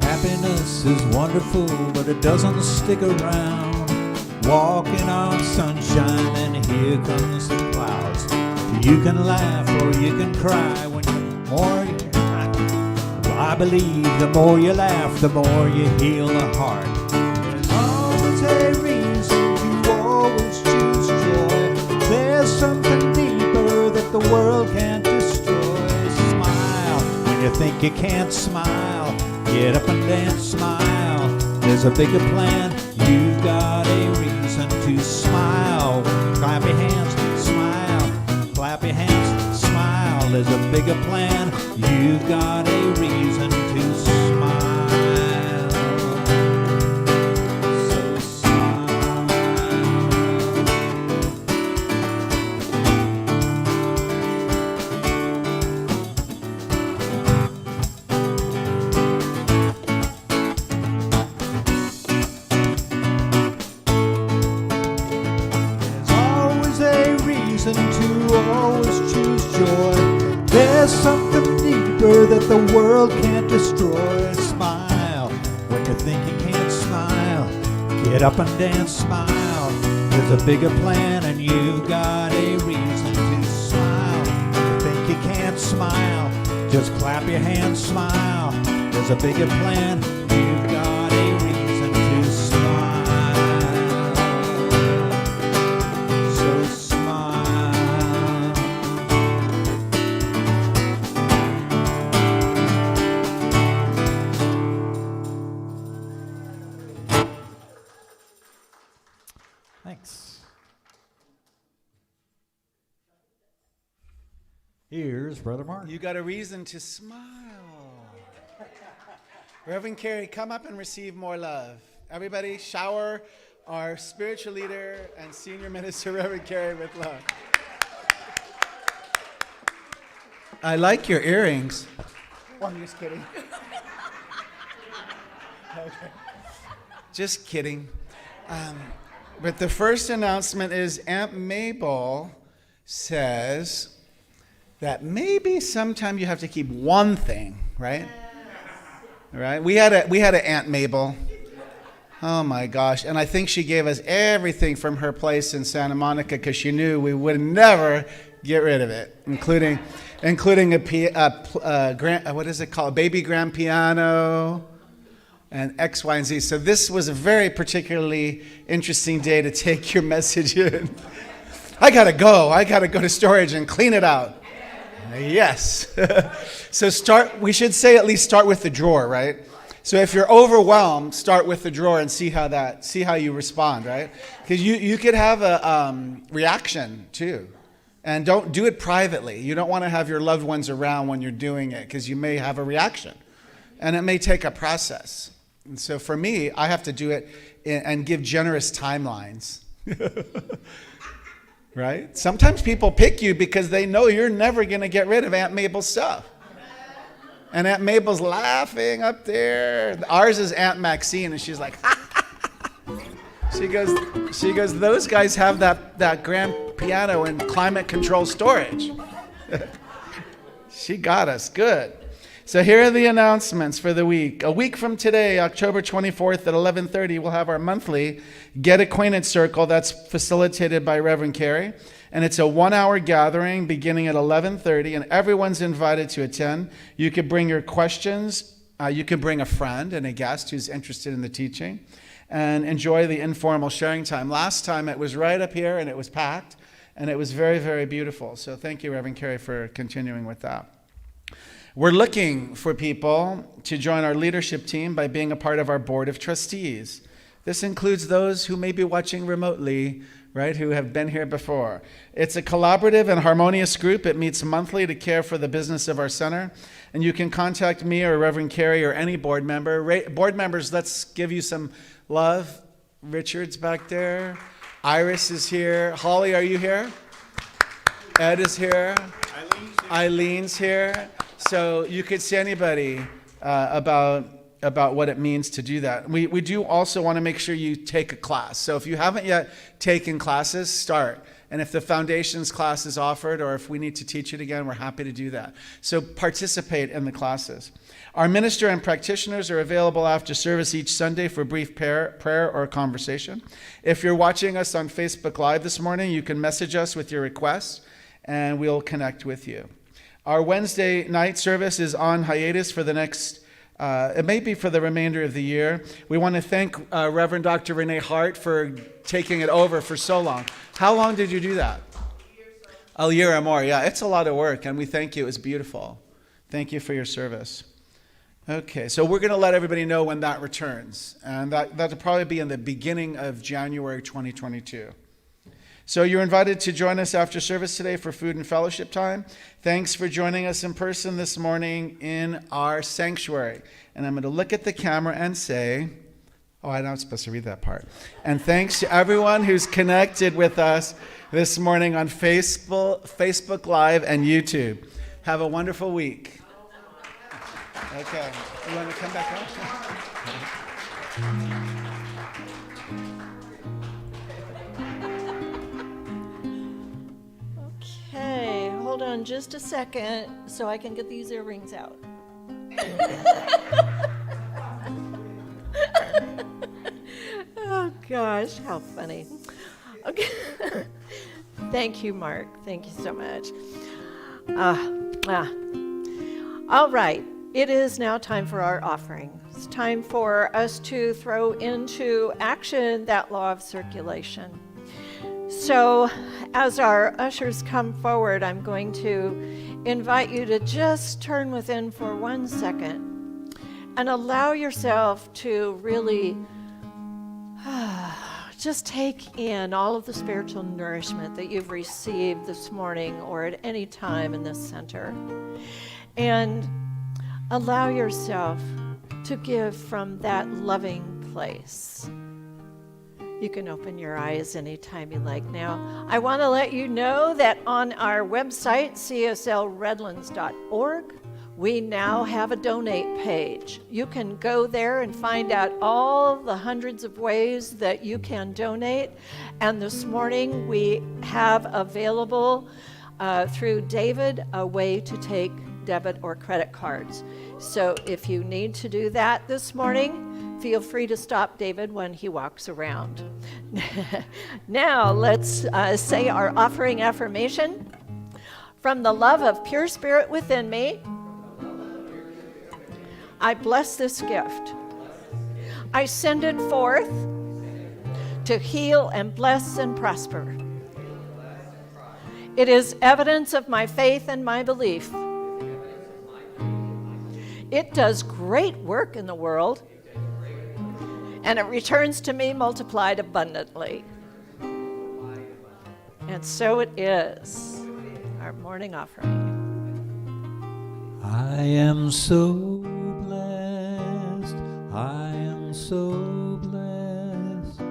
Happiness is wonderful, but it doesn't stick around. Walking on sunshine and here comes the clouds. You can laugh or you can cry when you're more. I believe the more you laugh, the more you heal the heart. There's always a reason to always choose joy. There's something deeper that the world can't destroy. Smile when you think you can't smile. Get up and dance, smile. There's a bigger plan. You've got a reason to smile. Clap your hands, smile. Clap your hands, smile. There's a bigger plan. You've got a reason to smile. So smile. There's always a reason to always choose joy. There's something deeper that the world can't destroy. Smile when you think you can't smile. Get up and dance, smile. There's a bigger plan and you got a reason to smile. You think you can't smile, just clap your hands, smile. There's a bigger plan, you've got a reason to smile. So smile. Thanks. Here's Brother Mark. You got a reason to smile. Reverend Carrie, come up and receive more love. Everybody, shower our spiritual leader and senior minister, Reverend Carrie, with love. I like your earrings. Oh, I'm just kidding. Okay. Just kidding. But the first announcement is Aunt Mabel says that maybe sometime you have to keep one thing, right? Right? We had an Aunt Mabel. Oh my gosh. And I think she gave us everything from her place in Santa Monica because she knew we would never get rid of it, including what is it called? A baby grand piano and X, Y, and Z. So this was a very particularly interesting day to take your message in. I gotta go to storage and clean it out. Yes. So we should say at least start with the drawer, right? So if you're overwhelmed, start with the drawer and see how you respond, right? Because you could have a reaction too. And don't do it privately. You don't want to have your loved ones around when you're doing it because you may have a reaction. And it may take a process. And so for me, I have to do it and give generous timelines. Right? Sometimes people pick you because they know you're never going to get rid of Aunt Mabel's stuff. And Aunt Mabel's laughing up there. Ours is Aunt Maxine, and she's like, She goes, those guys have that grand piano in climate control storage. She got us. Good. So here are the announcements for the week. A week from today, October 24th at 11:30, we'll have our monthly Get Acquainted Circle that's facilitated by Reverend Carrie. And it's a 1-hour gathering beginning at 11:30, and everyone's invited to attend. You could bring your questions. You can bring a friend and a guest who's interested in the teaching and enjoy the informal sharing time. Last time it was right up here and it was packed, and it was very, very beautiful. So thank you, Reverend Carrie, for continuing with that. We're looking for people to join our leadership team by being a part of our board of trustees. This includes those who may be watching remotely, right, who have been here before. It's a collaborative and harmonious group. It meets monthly to care for the business of our center. And you can contact me or Reverend Carrie or any board member. Board members, let's give you some love. Richard's back there. Iris is here. Holly, are you here? Ed is here. Eileen's here. So you could see anybody about what it means to do that. We do also want to make sure you take a class. So if you haven't yet taken classes, start. And if the foundations class is offered or if we need to teach it again, we're happy to do that. So participate in the classes. Our minister and practitioners are available after service each Sunday for brief prayer or conversation. If you're watching us on Facebook Live this morning, you can message us with your requests and we'll connect with you. Our Wednesday night service is on hiatus for the next it may be for the remainder of the year. We want to thank Reverend Dr. Renee Hart for taking it over for so long. How long did you do that? A year or more. Yeah, it's a lot of work, and we thank you. It was beautiful. Thank you for your service. Okay, so we're going to let everybody know when that returns, and that'll probably be in the beginning of January 2022. So you're invited to join us after service today for food and fellowship time. Thanks for joining us in person this morning in our sanctuary. And I'm going to look at the camera and say, oh, I'm not supposed to read that part. And thanks to everyone who's connected with us this morning on Facebook Live and YouTube. Have a wonderful week. Okay, you want to come back up? Okay, hold on just a second so I can get these earrings out. Oh gosh, how funny. Okay. Thank you, Mark. Thank you so much. All right, it is now time for our offering. It's time for us to throw into action that law of circulation. So as our ushers come forward, I'm going to invite you to just turn within for 1 second and allow yourself to really just take in all of the spiritual nourishment that you've received this morning or at any time in this center. And allow yourself to give from that loving place. You can open your eyes anytime you like. Now, I want to let you know that on our website, cslredlands.org, we now have a donate page. You can go there and find out all the hundreds of ways that you can donate. And this morning, we have available through David a way to take debit or credit cards. So if you need to do that this morning, feel free to stop David when he walks around. Now, let's say our offering affirmation. From the love of pure spirit within me, I bless this gift. I send it forth to heal and bless and prosper. It is evidence of my faith and my belief. It does great work in the world, and it returns to me multiplied abundantly. And so it is. Our morning offering. I am so blessed. I am so blessed.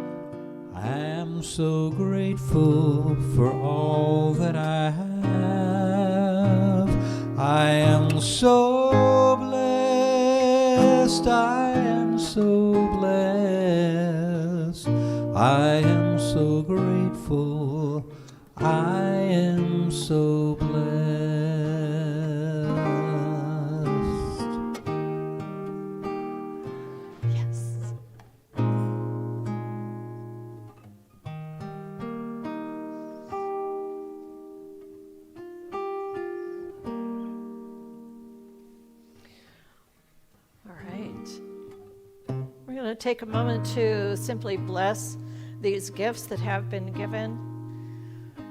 I am so grateful for all that I have. I am so blessed. I am so blessed. I am so grateful. I am so blessed. Yes. All right. We're going to take a moment to simply bless these gifts that have been given.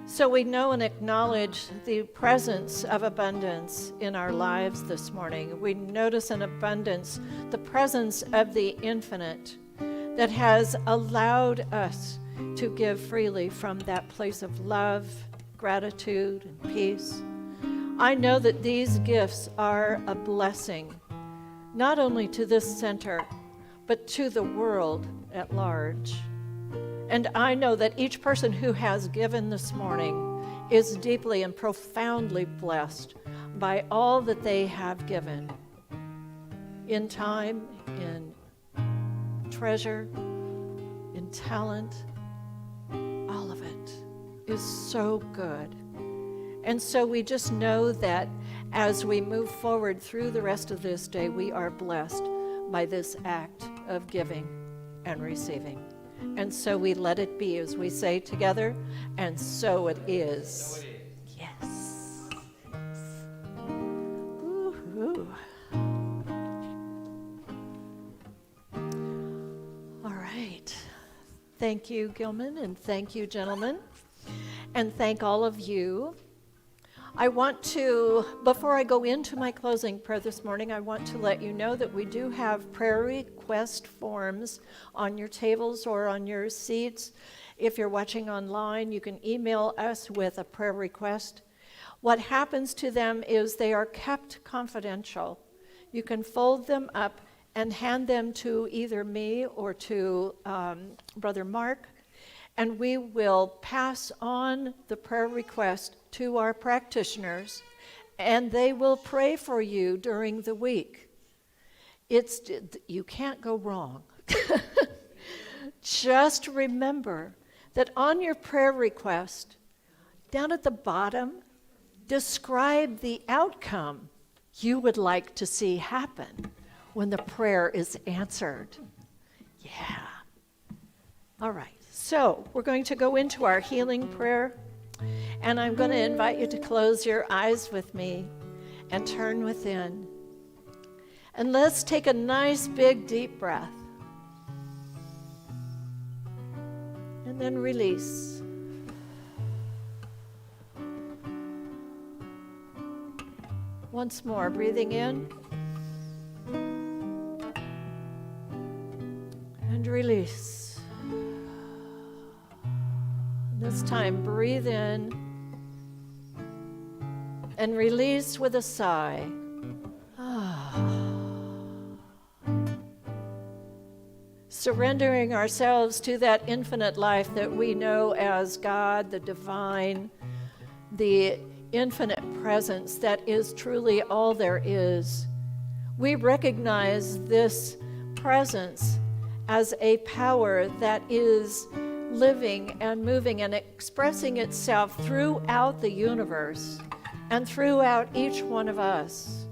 So we know and acknowledge the presence of abundance in our lives this morning. We notice an abundance, the presence of the infinite that has allowed us to give freely from that place of love, gratitude, and peace. I know that these gifts are a blessing, not only to this center, but to the world at large. And I know that each person who has given this morning is deeply and profoundly blessed by all that they have given in time, in treasure, in talent. All of it is so good. And so we just know that as we move forward through the rest of this day, we are blessed by this act of giving and receiving. And so we let it be, as we say together, and so it is. Yes. Woo-hoo. All right. Thank you, Gilman, and thank you, gentlemen, and thank all of you. I want to, before I go into my closing prayer this morning, I want to let you know that we do have prayer request forms on your tables or on your seats. If you're watching online, you can email us with a prayer request. What happens to them is they are kept confidential. You can fold them up and hand them to either me or to Brother Mark, and we will pass on the prayer request to our practitioners, and they will pray for you during the week. You can't go wrong. Just remember that on your prayer request, down at the bottom, describe the outcome you would like to see happen when the prayer is answered. Yeah. All right. So we're going to go into our healing prayer, and I'm going to invite you to close your eyes with me and turn within. And let's take a nice big deep breath. And then release. Once more, breathing in. And release. This time, breathe in and release with a sigh. surrendering ourselves to that infinite life that we know as God, the divine, the infinite presence that is truly all there is. We recognize this presence as a power that is living and moving and expressing itself throughout the universe and throughout each one of us.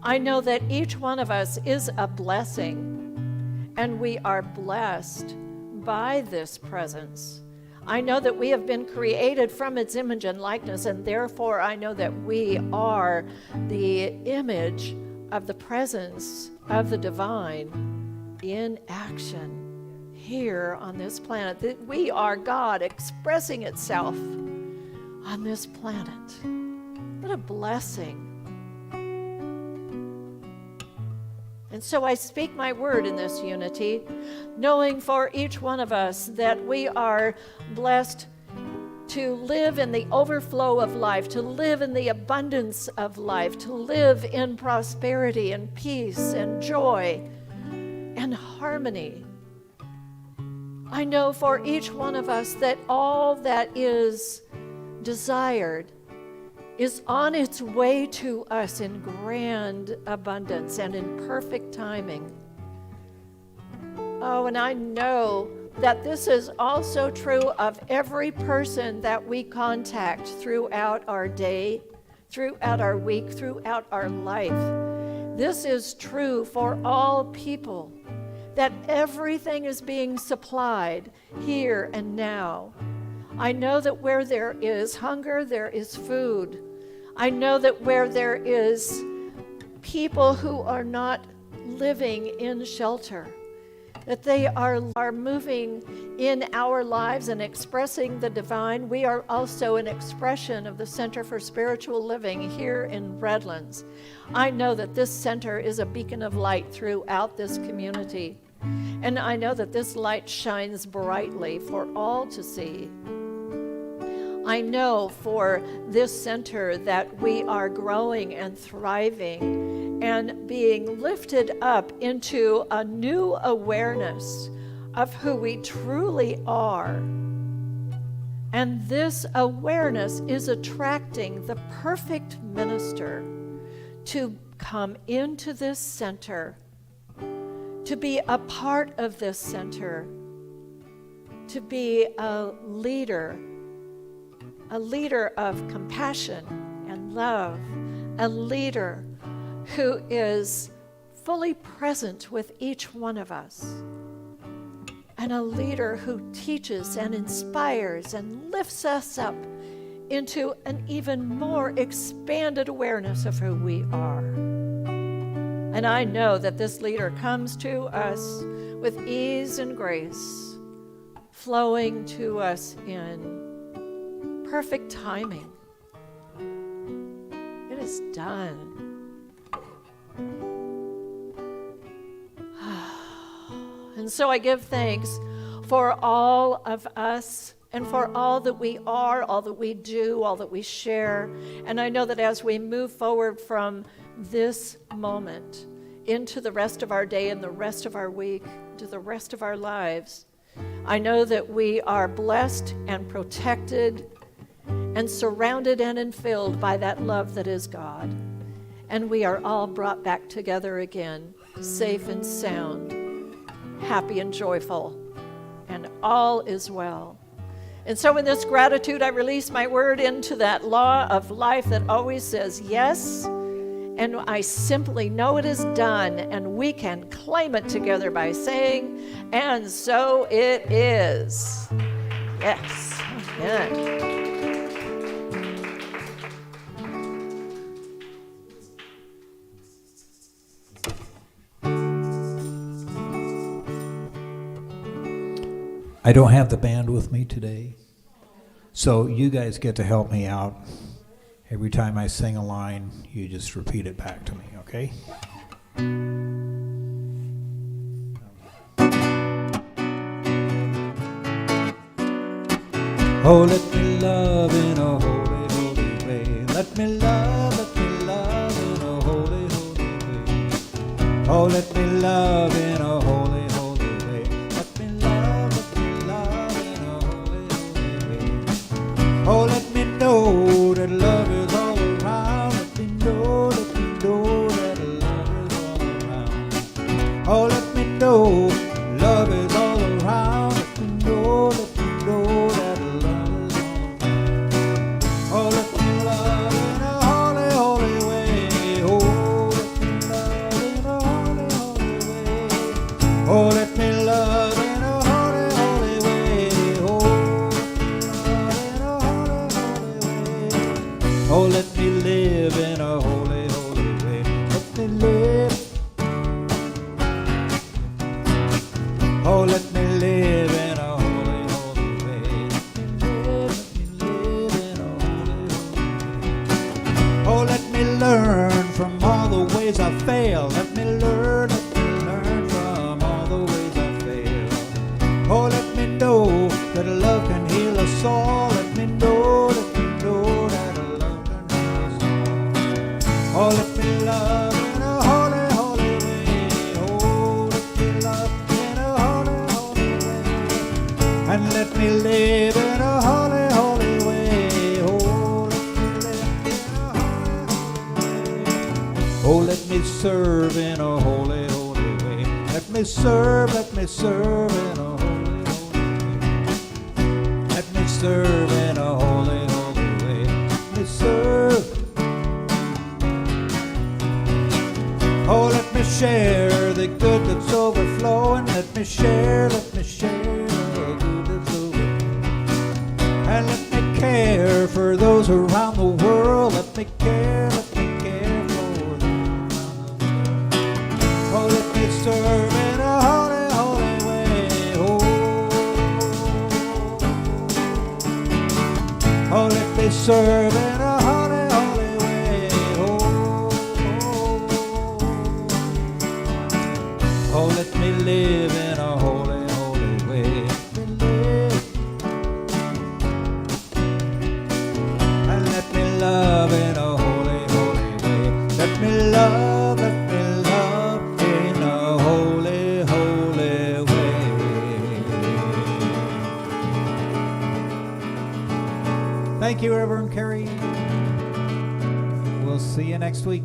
I know that each one of us is a blessing, and we are blessed by this presence. I know that we have been created from its image and likeness, and therefore I know that we are the image of the presence of the divine in action here on this planet. That we are God expressing itself on this planet. What a blessing. And so I speak my word in this unity, knowing for each one of us that we are blessed to live in the overflow of life, to live in the abundance of life, to live in prosperity and peace and joy and harmony. I know for each one of us that all that is desired is on its way to us in grand abundance and in perfect timing. Oh, and I know that this is also true of every person that we contact throughout our day, throughout our week, throughout our life. This is true for all people, that everything is being supplied here and now. I know that where there is hunger, there is food. I know that where there is people who are not living in shelter, that they are moving in our lives and expressing the divine. We are also an expression of the Center for Spiritual Living here in Redlands. I know that this center is a beacon of light throughout this community, and I know that this light shines brightly for all to see. I know for this center that we are growing and thriving and being lifted up into a new awareness of who we truly are. And this awareness is attracting the perfect minister to come into this center, to be a part of this center, to be a leader of compassion and love, a leader who is fully present with each one of us, and a leader who teaches and inspires and lifts us up into an even more expanded awareness of who we are. And I know that this leader comes to us with ease and grace, flowing to us in perfect timing. It is done. And so I give thanks for all of us and for all that we are, all that we do, all that we share. And I know that as we move forward from this moment into the rest of our day and the rest of our week, to the rest of our lives, I know that we are blessed and protected and surrounded and infilled by that love that is God. And we are all brought back together again, safe and sound, happy and joyful, and all is well. And so in this gratitude, I release my word into that law of life that always says yes, and I simply know it is done, and we can claim it together by saying, and so it is. Yes. Amen. I don't have the band with me today, so you guys get to help me out. Every time I sing a line, you just repeat it back to me, okay? Oh, let me love in a holy, holy way. Let me love in a holy, holy way. Oh, let me love in a holy, holy way. know love is all around. Let me know that love is all. Oh, let me love in a holy, holy way. Oh, let me love in a holy, holy way. Oh, let me love in a holy, holy way. Oh, oh, let me live in a holy, holy way. Let me live. Oh, let me live in a holy, holy way. Let me live in a holy, holy way. Oh, let me learn from all the ways I fail. Let me learn from all the ways I fail. Oh, let me know that love can heal us all. Let me know that love can heal us all. Oh, let me love in a holy, holy way. Oh, let me love in a holy, holy way. And let me live in a holy, holy way. Oh, let me live in a holy, holy way. Oh, let me serve in a holy, holy way. Let me serve in a holy, holy way. Let me serve in a holy, holy way. Let me serve. Oh, let me share the good that's overflowing. Let me share the good that's overflowing. And let me care for those around the world. Let me care for them around the world. Oh, let me serve in a holy, holy way. Oh, let me serve in a holy, holy way. Oh, let me live in a holy, holy way. Let me live. And let me love in a holy, holy way. Let me love in a holy, holy way. Thank you, Reverend Carrie. We'll see you next week.